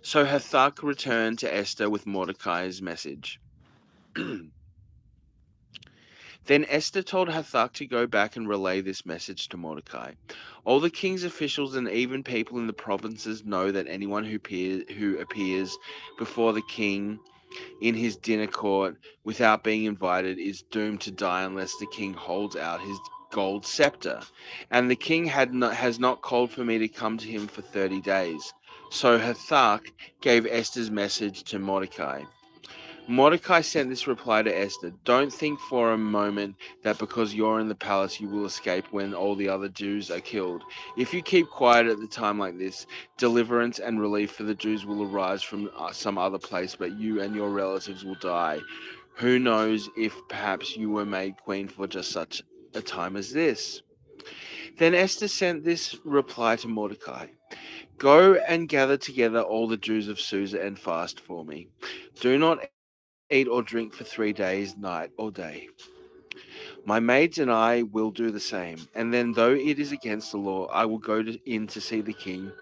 So Hathach returned to Esther with Mordecai's message. Then Esther told Hathach to go back and relay this message to Mordecai. All the king's officials and even people in the provinces know that anyone who appears before the king in his dinner court without being invited is doomed to die unless the king holds out his gold scepter. And the king has not called for me to come to him for 30 days. So Hathach gave Esther's message to Mordecai. Mordecai sent this reply to Esther: Don't think for a moment that because you're in the palace you will escape when all the other Jews are killed. If you keep quiet at the time like this, deliverance and relief for the Jews will arise from some other place, but you and your relatives will die. Who knows if perhaps you were made queen for just such a time as this? Then Esther sent this reply to Mordecai: Go and gather together all the Jews of Susa and fast for me. Do not eat or drink for 3 days, night or day. My maids and I will do the same, and then, though it is against the law, I will go in to see the king.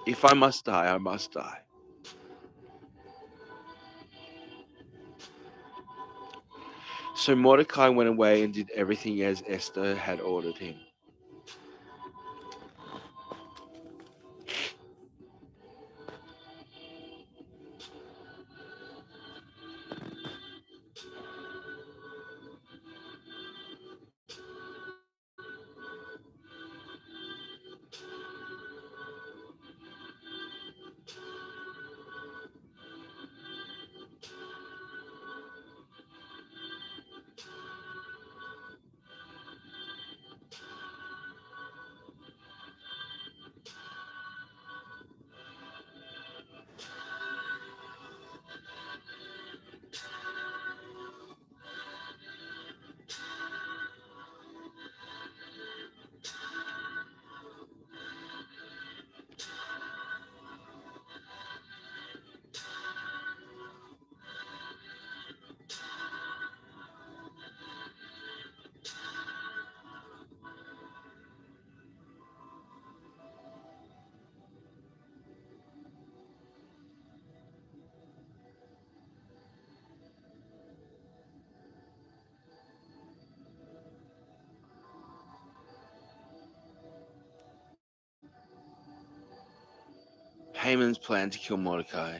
If I must die, I must die. So Mordecai went away and did everything as Esther had ordered him. Haman's plan to kill Mordecai.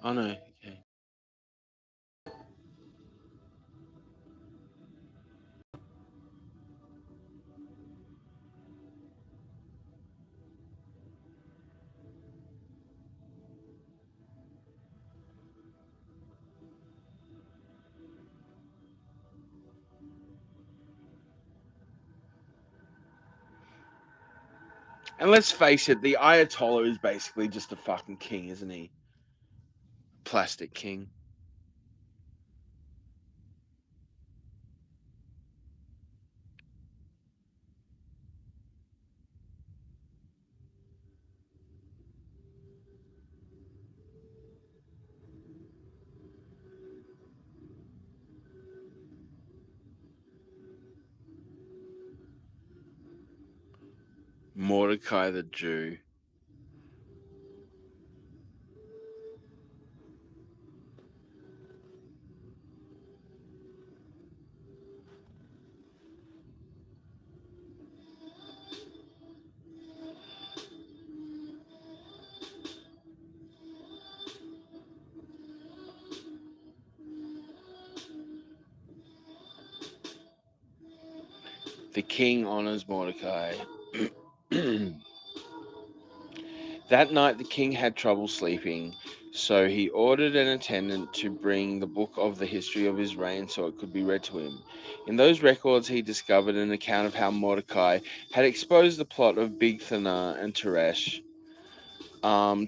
Oh no, okay. And let's face it, the Ayatollah is basically just a fucking king, isn't he? Plastic king. Mordecai the Jew. The king honors Mordecai. That night the king had trouble sleeping, so he ordered an attendant to bring the book of the history of his reign so it could be read to him. In those records he discovered an account of how Mordecai had exposed the plot of Bigthana and Teresh,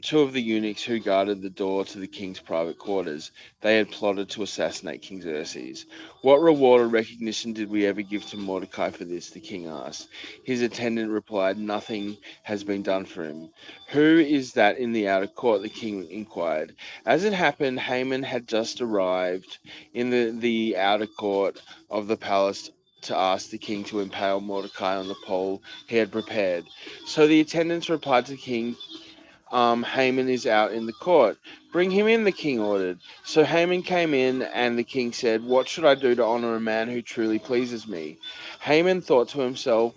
two of the eunuchs who guarded the door to the king's private quarters. They had plotted to assassinate King Xerxes. What reward or recognition did we ever give to Mordecai for this? The king asked. His attendant replied, Nothing has been done for him. Who is that in the outer court? The king inquired. As it happened, Haman had just arrived in the outer court of the palace to ask the king to impale Mordecai on the pole he had prepared. So the attendants replied to the king, Haman is out in the court. Bring him in, the king ordered. So Haman came in, and the king said, What should I do to honor a man who truly pleases me? Haman thought to himself,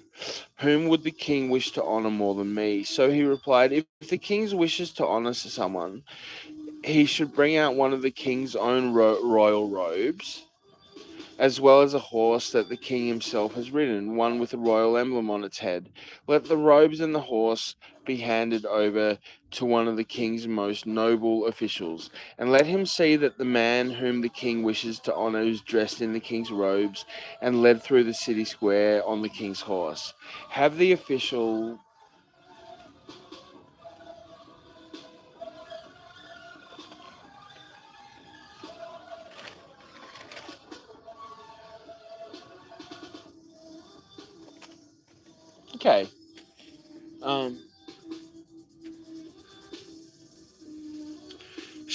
Whom would the king wish to honor more than me? So he replied, If the king wishes to honor someone, he should bring out one of the king's own royal robes, as well as a horse that the king himself has ridden, one with a royal emblem on its head. Let the robes and the horse be handed over to one of the king's most noble officials, and let him see that the man whom the king wishes to honor is dressed in the king's robes and led through the city square on the king's horse. Have the official... Okay. Um,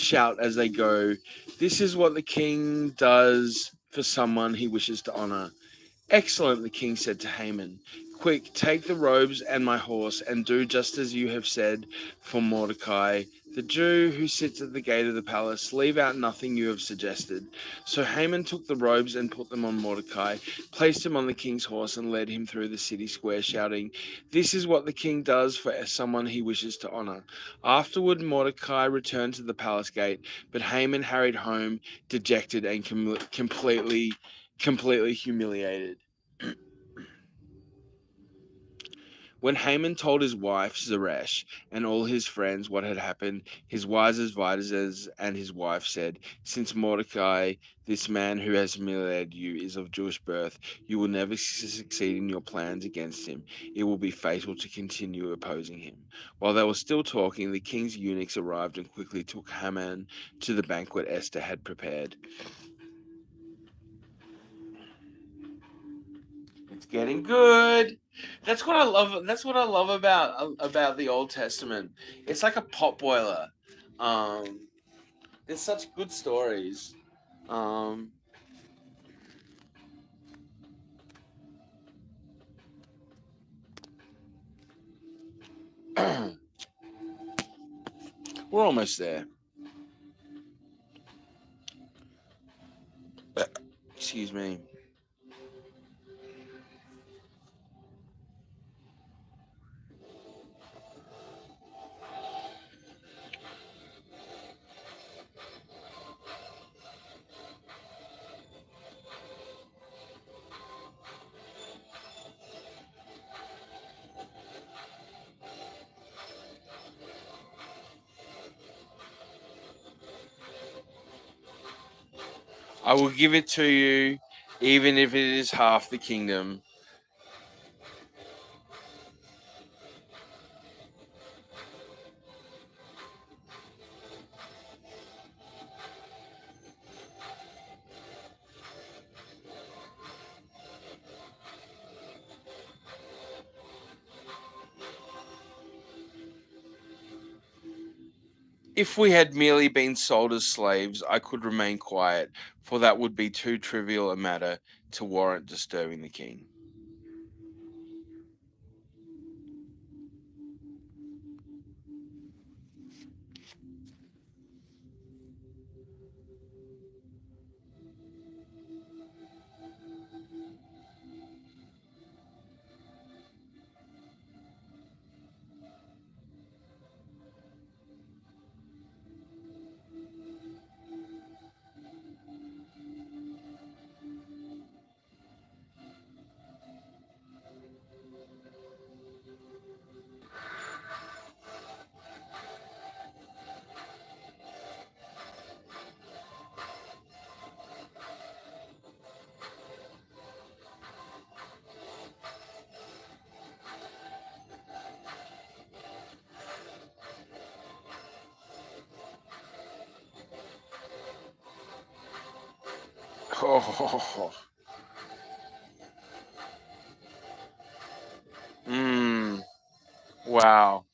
shout as they go, This is what the king does for someone he wishes to honor. Excellent, the king said to Haman. Quick, take the robes and my horse, and do just as you have said for Mordecai, the Jew who sits at the gate of the palace. Leave out nothing you have suggested. So Haman took the robes and put them on Mordecai, placed him on the king's horse, and led him through the city square, shouting, This is what the king does for someone he wishes to honor. Afterward, Mordecai returned to the palace gate, but Haman hurried home, dejected and completely humiliated. When Haman told his wife Zeresh and all his friends what had happened, his wise advisors and his wife said, Since Mordecai, this man who has humiliated you, is of Jewish birth, you will never succeed in your plans against him. It will be fatal to continue opposing him. While they were still talking, the king's eunuchs arrived and quickly took Haman to the banquet Esther had prepared. It's getting good. That's what I love. That's what I love about the Old Testament. It's like a pot boiler. Um, there's such good stories. Um, we're almost there. Excuse me. I will give it to you, even if it is half the kingdom. If we had merely been sold as slaves, I could remain quiet, for that would be too trivial a matter to warrant disturbing the king. Oh, mm, wow.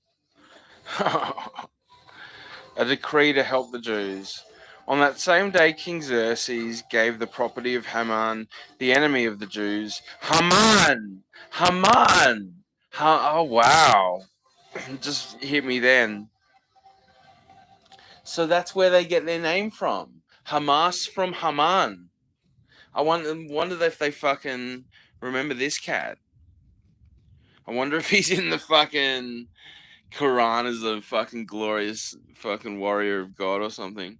A decree to help the Jews. On that same day, King Xerxes gave the property of Haman, the enemy of the Jews. Haman! Haman! Oh, wow. Just hit me then. So that's where they get their name from. Hamas from Haman. I wonder if they fucking remember this cat. I wonder if he's in the fucking Quran as a fucking glorious fucking warrior of God or something.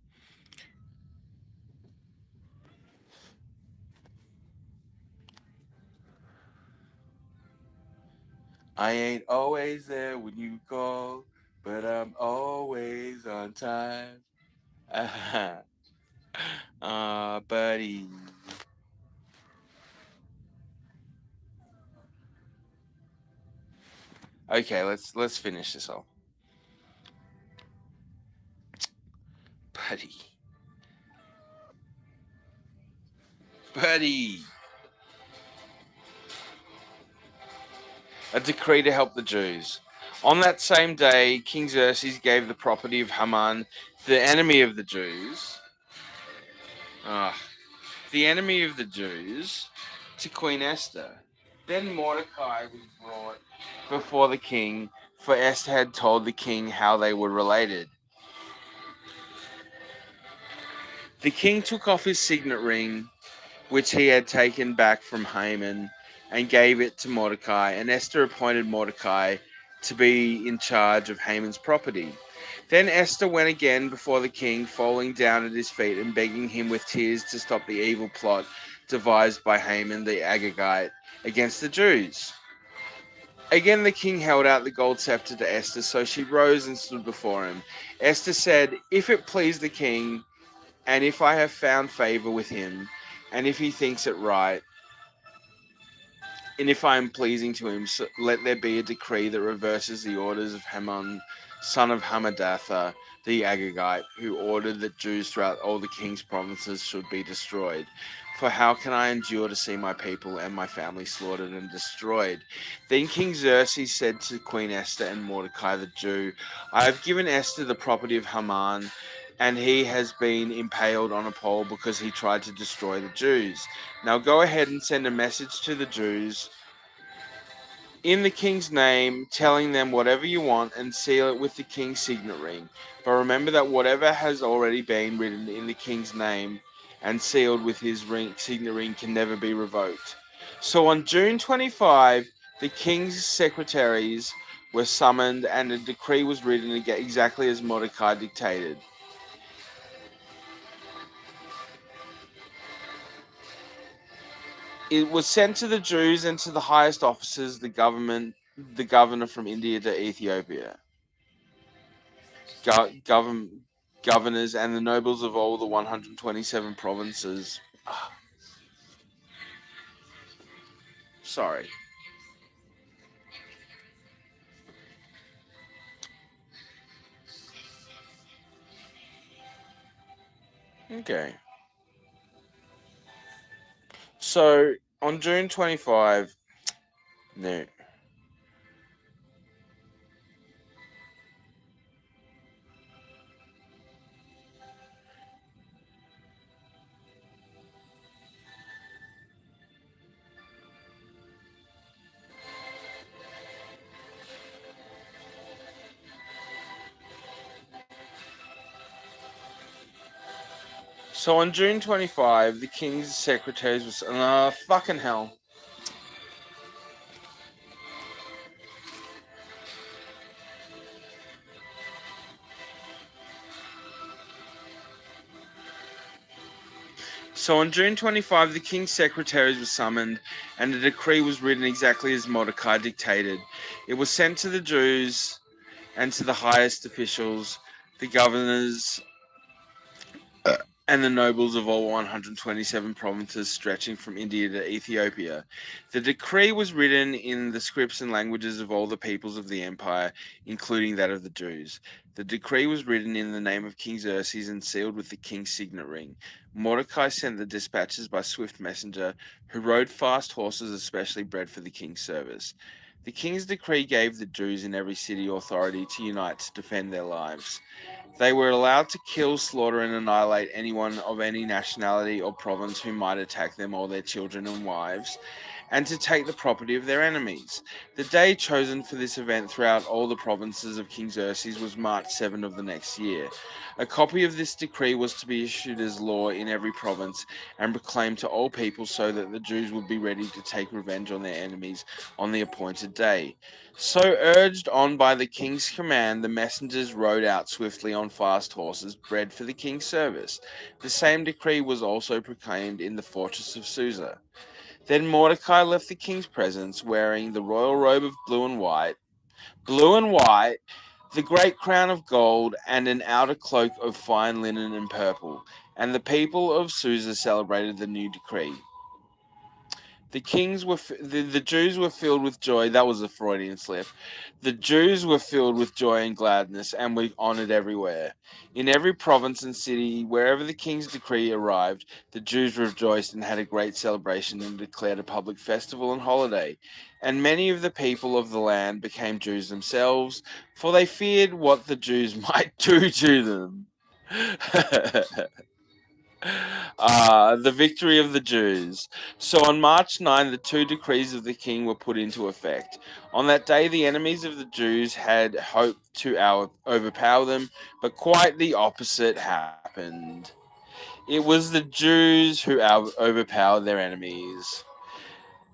I ain't always there when you call, but I'm always on time. Buddy. Okay, let's finish this off. Buddy. Buddy. A decree to help the Jews. On that same day, King Xerxes gave the property of Haman, the enemy of the Jews, the enemy of the Jews, to Queen Esther. Then Mordecai was brought before the king, for Esther had told the king how they were related. The king took off his signet ring, which he had taken back from Haman, and gave it to Mordecai, and Esther appointed Mordecai to be in charge of Haman's property. Then Esther went again before the king, falling down at his feet and begging him with tears to stop the evil plot devised by Haman the Agagite against the Jews. Again the king held out the gold scepter to Esther, so she rose and stood before him. Esther said, "If it please the king, and if I have found favor with him, and if he thinks it right, and if I am pleasing to him, so let there be a decree that reverses the orders of Haman, son of Hammedatha, the Agagite, who ordered that Jews throughout all the king's provinces should be destroyed. For how can I endure to see my people and my family slaughtered and destroyed?" Then King Xerxes said to Queen Esther and Mordecai the Jew, "I have given Esther the property of Haman, and he has been impaled on a pole because he tried to destroy the Jews. Now go ahead and send a message to the Jews in the king's name, telling them whatever you want, and seal it with the king's signet ring. But remember that whatever has already been written in the king's name and sealed with his signet ring can never be revoked." So on June 25, the king's secretaries were summoned, and a decree was written exactly as Mordecai dictated. It was sent to the Jews and to the highest officers, the governor from India to Ethiopia, governors, and the nobles of all the 127 provinces. Sorry. Okay. So on June 25, no. So on June 25, the king's secretaries was fucking hell. So on June 25, the king's secretaries were summoned, and a decree was written exactly as Mordecai dictated. It was sent to the Jews and to the highest officials, the governors, and the nobles of all 127 provinces stretching from India to Ethiopia. The decree was written in the scripts and languages of all the peoples of the empire, including that of the Jews. The decree was written in the name of King Xerxes and sealed with the king's signet ring. Mordecai sent the dispatches by swift messenger, who rode fast horses especially bred for the king's service. The king's decree gave the Jews in every city authority to unite to defend their lives. They were allowed to kill, slaughter, and annihilate anyone of any nationality or province who might attack them or their children and wives, and to take the property of their enemies. The day chosen for this event throughout all the provinces of King Xerxes was March 7 of the next year. A copy of this decree was to be issued as law in every province and proclaimed to all people so that the Jews would be ready to take revenge on their enemies on the appointed day. So, urged on by the king's command, the messengers rode out swiftly on fast horses bred for the king's service. The same decree was also proclaimed in the fortress of Susa. Then Mordecai left the king's presence, wearing the royal robe of blue and white, the great crown of gold, and an outer cloak of fine linen and purple. And the people of Susa celebrated the new decree. The Jews were filled with joy. That was a Freudian slip. The Jews were filled with joy and gladness and were honored everywhere. In every province and city, wherever the king's decree arrived, the Jews rejoiced and had a great celebration and declared a public festival and holiday. And many of the people of the land became Jews themselves, for they feared what the Jews might do to them. The victory of the Jews. So on March 9, the two decrees of the king were put into effect. On that day, the enemies of the Jews had hoped to overpower them, but quite the opposite happened. It was the Jews who overpowered their enemies.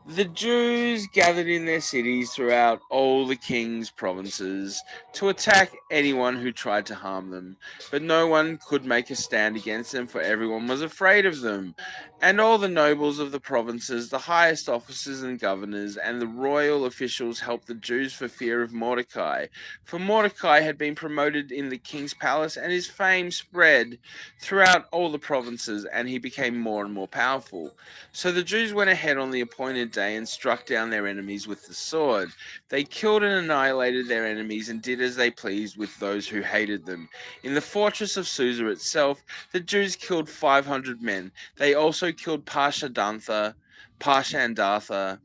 The Jews gathered in their cities throughout all the king's provinces to attack anyone who tried to harm them, but no one could make a stand against them, for everyone was afraid of them. And all the nobles of the provinces, the highest officers and governors, and the royal officials helped the Jews for fear of Mordecai. For Mordecai had been promoted in the king's palace, and his fame spread throughout all the provinces, and he became more and more powerful. So the Jews went ahead on the appointed day and struck down their enemies with the sword. They killed and annihilated their enemies and did as they pleased with those who hated them. In the fortress of Susa itself, the Jews killed 500 men. They also killed Parshandatha, Dalphon,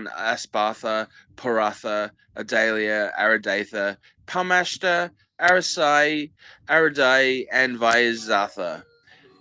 Aspartha, Poratha, Adalia, Aradatha, Palmashta, Arasai, Aradai, and Vaizatha,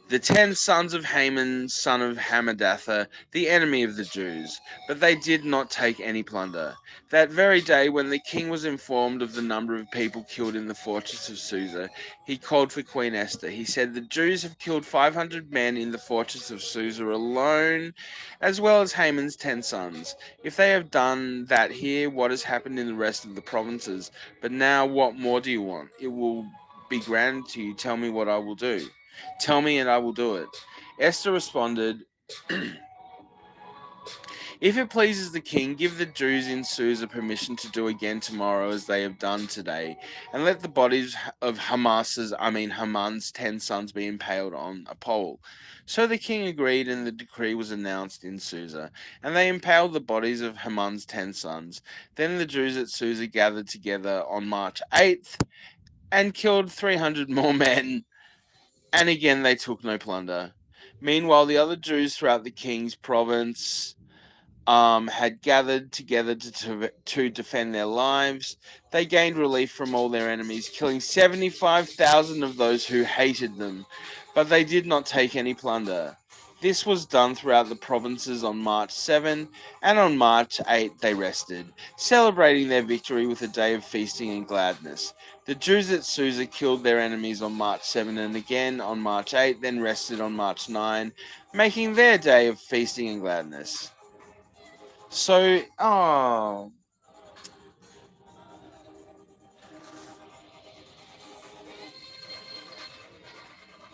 the 10 sons of Haman, son of Hammedatha, the enemy of the Jews. But they did not take any plunder. That very day, when the king was informed of the number of people killed in the fortress of Susa, he called for Queen Esther. He said, "The Jews have killed 500 men in the fortress of Susa alone, as well as Haman's 10 sons. If they have done that here, what has happened in the rest of the provinces? But now what more do you want? It will be granted to you. Tell me what I will do. Tell me and I will do it." Esther responded, "If it pleases the king, give the Jews in Susa permission to do again tomorrow as they have done today, and let the bodies of Haman's 10 sons be impaled on a pole." So the king agreed, and the decree was announced in Susa, and they impaled the bodies of Haman's 10 sons. Then the Jews at Susa gathered together on March 8th and killed 300 more men. And again, they took no plunder. Meanwhile, the other Jews throughout the king's province had gathered together to defend their lives. They gained relief from all their enemies, killing 75,000 of those who hated them, but they did not take any plunder. This was done throughout the provinces on March 7, and on March 8 they rested, celebrating their victory with a day of feasting and gladness. The Jews at Susa killed their enemies on March 7 and again on March 8, then rested on March 9, making their day of feasting and gladness. So,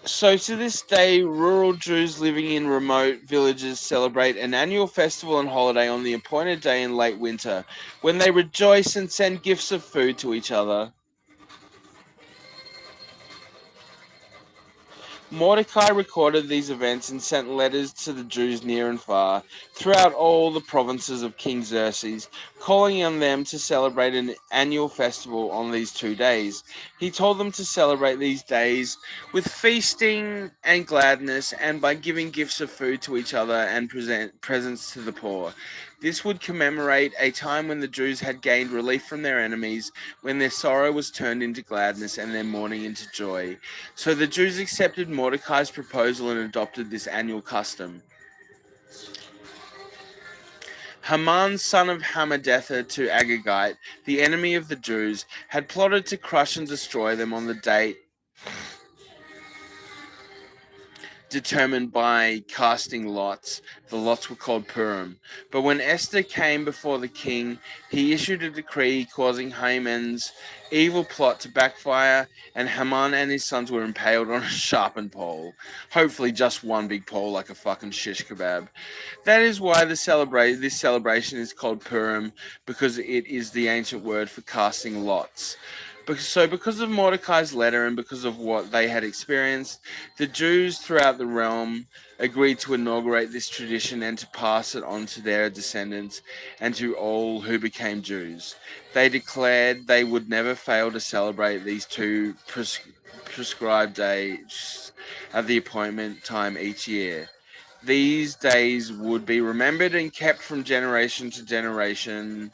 So to this day, rural Jews living in remote villages celebrate an annual festival and holiday on the appointed day in late winter, when they rejoice and send gifts of food to each other. Mordecai recorded these events and sent letters to the Jews near and far, throughout all the provinces of King Xerxes, calling on them to celebrate an annual festival on these 2 days. He told them to celebrate these days with feasting and gladness, and by giving gifts of food to each other and present presents to the poor. This would commemorate a time when the Jews had gained relief from their enemies, when their sorrow was turned into gladness and their mourning into joy. So the Jews accepted Mordecai's proposal and adopted this annual custom. Haman, son of Hammedatha to Agagite, the enemy of the Jews, had plotted to crush and destroy them on the date determined by casting lots. The lots were called Purim. But when Esther came before the king, he issued a decree causing Haman's evil plot to backfire, and Haman and his sons were impaled on a sharpened pole. Hopefully just one big pole like a fucking shish kebab. That is why this celebration is called Purim, because it is the ancient word for casting lots. Because of Mordecai's letter and because of what they had experienced, the Jews throughout the realm agreed to inaugurate this tradition and to pass it on to their descendants and to all who became Jews. They declared they would never fail to celebrate these two prescribed days at the appointment time each year. These days would be remembered and kept from generation to generation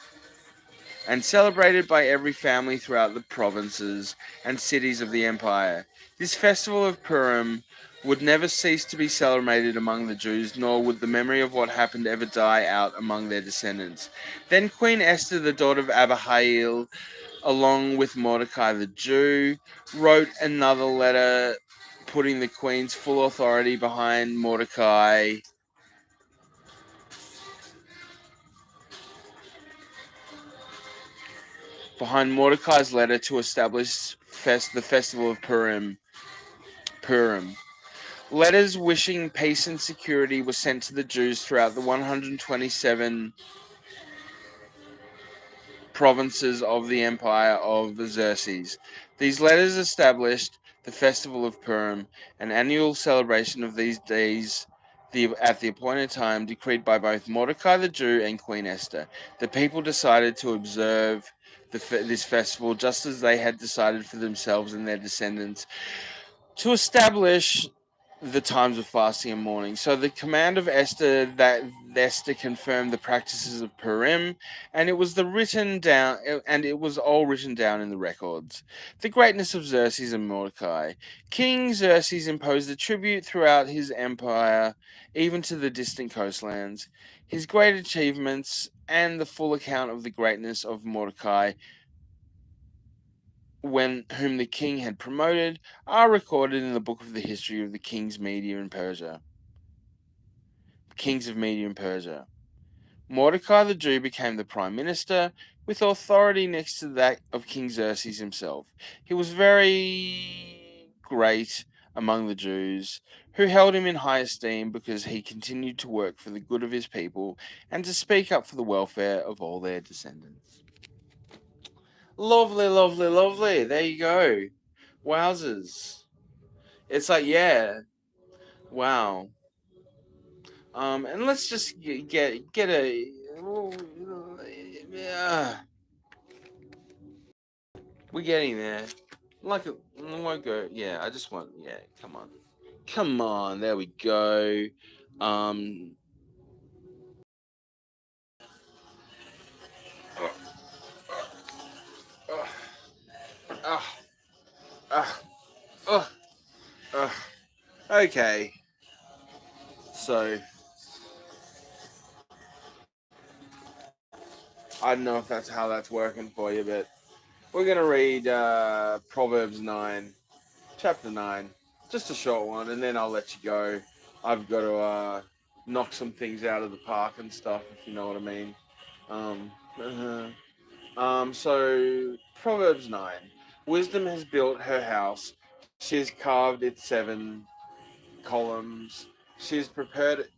and celebrated by every family throughout the provinces and cities of the empire. This festival of Purim would never cease to be celebrated among the Jews, nor would the memory of what happened ever die out among their descendants. Then Queen Esther, the daughter of Abihail, along with Mordecai the Jew, wrote another letter putting the queen's full authority behind Mordecai's letter to establish the festival of Purim. Letters wishing peace and security were sent to the Jews throughout the 127 provinces of the empire of Xerxes. These letters established the festival of Purim, an annual celebration of these days at the appointed time, decreed by both Mordecai the Jew and Queen Esther. The people decided to observe this festival just as they had decided for themselves and their descendants to establish the times of fasting and mourning. So the command of Esther that Esther confirmed the practices of Purim, and it was all written down in the records. The greatness of Xerxes and Mordecai. King Xerxes imposed a tribute throughout his empire, even to the distant coastlands. His great achievements and the full account of the greatness of Mordecai, whom the king had promoted, are recorded in the book of the history of the kings of Media and Persia. Mordecai the Jew became the prime minister, with authority next to that of King Xerxes himself. He was very great among the Jews, who held him in high esteem because he continued to work for the good of his people and to speak up for the welfare of all their descendants. Lovely, lovely, lovely. There you go. Wowzers. It's like, yeah. Wow. And let's just get a. We're getting there. Like, it won't go. Yeah, I just want. Yeah, come on. Come on. There we go. Um. Okay. So, I don't know if that's how that's working for you, but we're going to read Proverbs 9, chapter 9. Just a short one, and then I'll let you go. I've got to knock some things out of the park and stuff, if you know what I mean. So, Proverbs 9. Wisdom has built her house. She has carved its 7 columns. She has prepared it.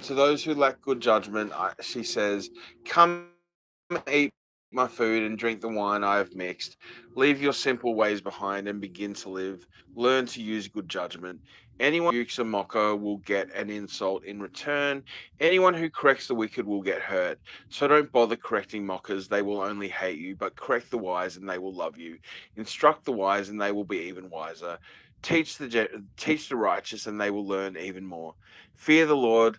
To those who lack good judgment, she says, "Come eat my food and drink the wine I have mixed. Leave your simple ways behind and begin to live. Learn to use good judgment. Anyone who rebukes a mocker will get an insult in return. Anyone who corrects the wicked will get hurt. So don't bother correcting mockers, they will only hate you, but correct the wise and they will love you. Instruct the wise and they will be even wiser. Teach the righteous and they will learn even more. Fear the Lord.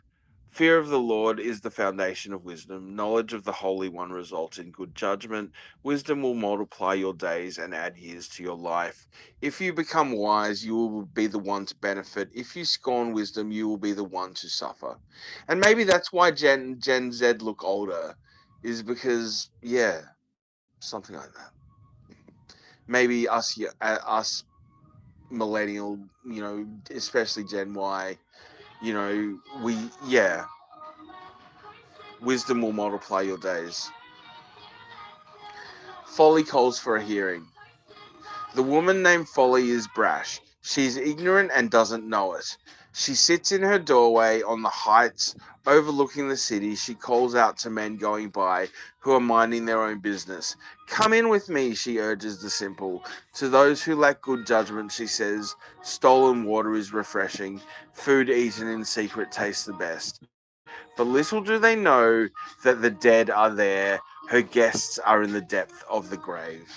Fear of the Lord is the foundation of wisdom. Knowledge of the Holy One results in good judgment. Wisdom will multiply your days and add years to your life. If you become wise, you will be the one to benefit. If you scorn wisdom, you will be the one to suffer. And maybe that's why Gen Z look older, is because, yeah, something like that. Maybe us millennial, especially Gen Y, wisdom will multiply your days. Folly calls for a hearing. The woman named Folly is brash. She's ignorant and doesn't know it. She sits in her doorway on the heights overlooking the city. She calls out to men going by who are minding their own business. Come in with me, she urges the simple. To those who lack good judgment, she says, stolen water is refreshing. Food eaten in secret tastes the best. But little do they know that the dead are there. Her guests are in the depth of the grave.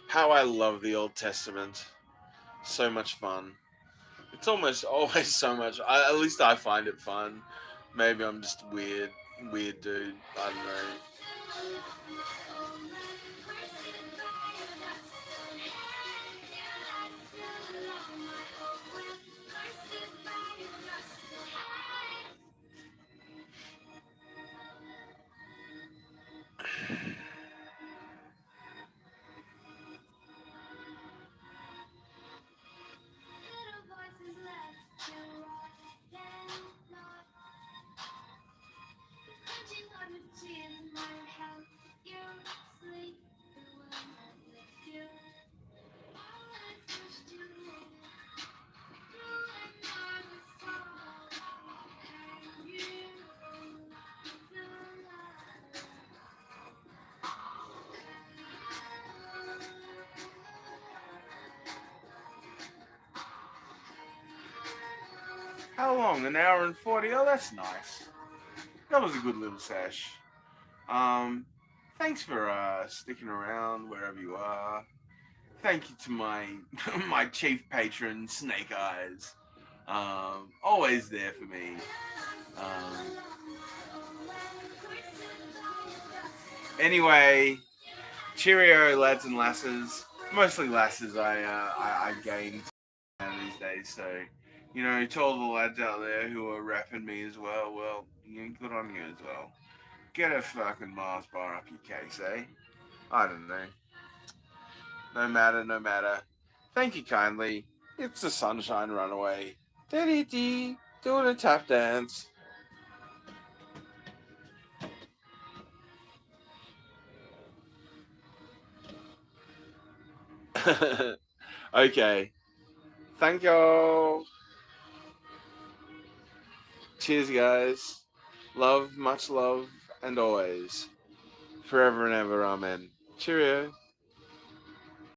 How I love the Old Testament. So much fun. It's almost always so much. At least I find it fun. Maybe I'm just weird dude. I don't know. How long? An hour and 40? Oh, that's nice. That was a good little sesh. Um, Thanks for sticking around wherever you are. Thank you to my my chief patron, Snake Eyes. Always there for me. Um, anyway, cheerio, lads and lasses. Mostly lasses. I gained these days. So, to all the lads out there who are rapping me as well. Well, good on you as well. Get a fucking Mars bar up your case, eh? I don't know. No matter, no matter. Thank you kindly. It's the Sunshine Runaway. Dee doing a tap dance. Okay. Thank y'all. Cheers, guys. Love, much love, and always. Forever and ever, amen. Cheerio.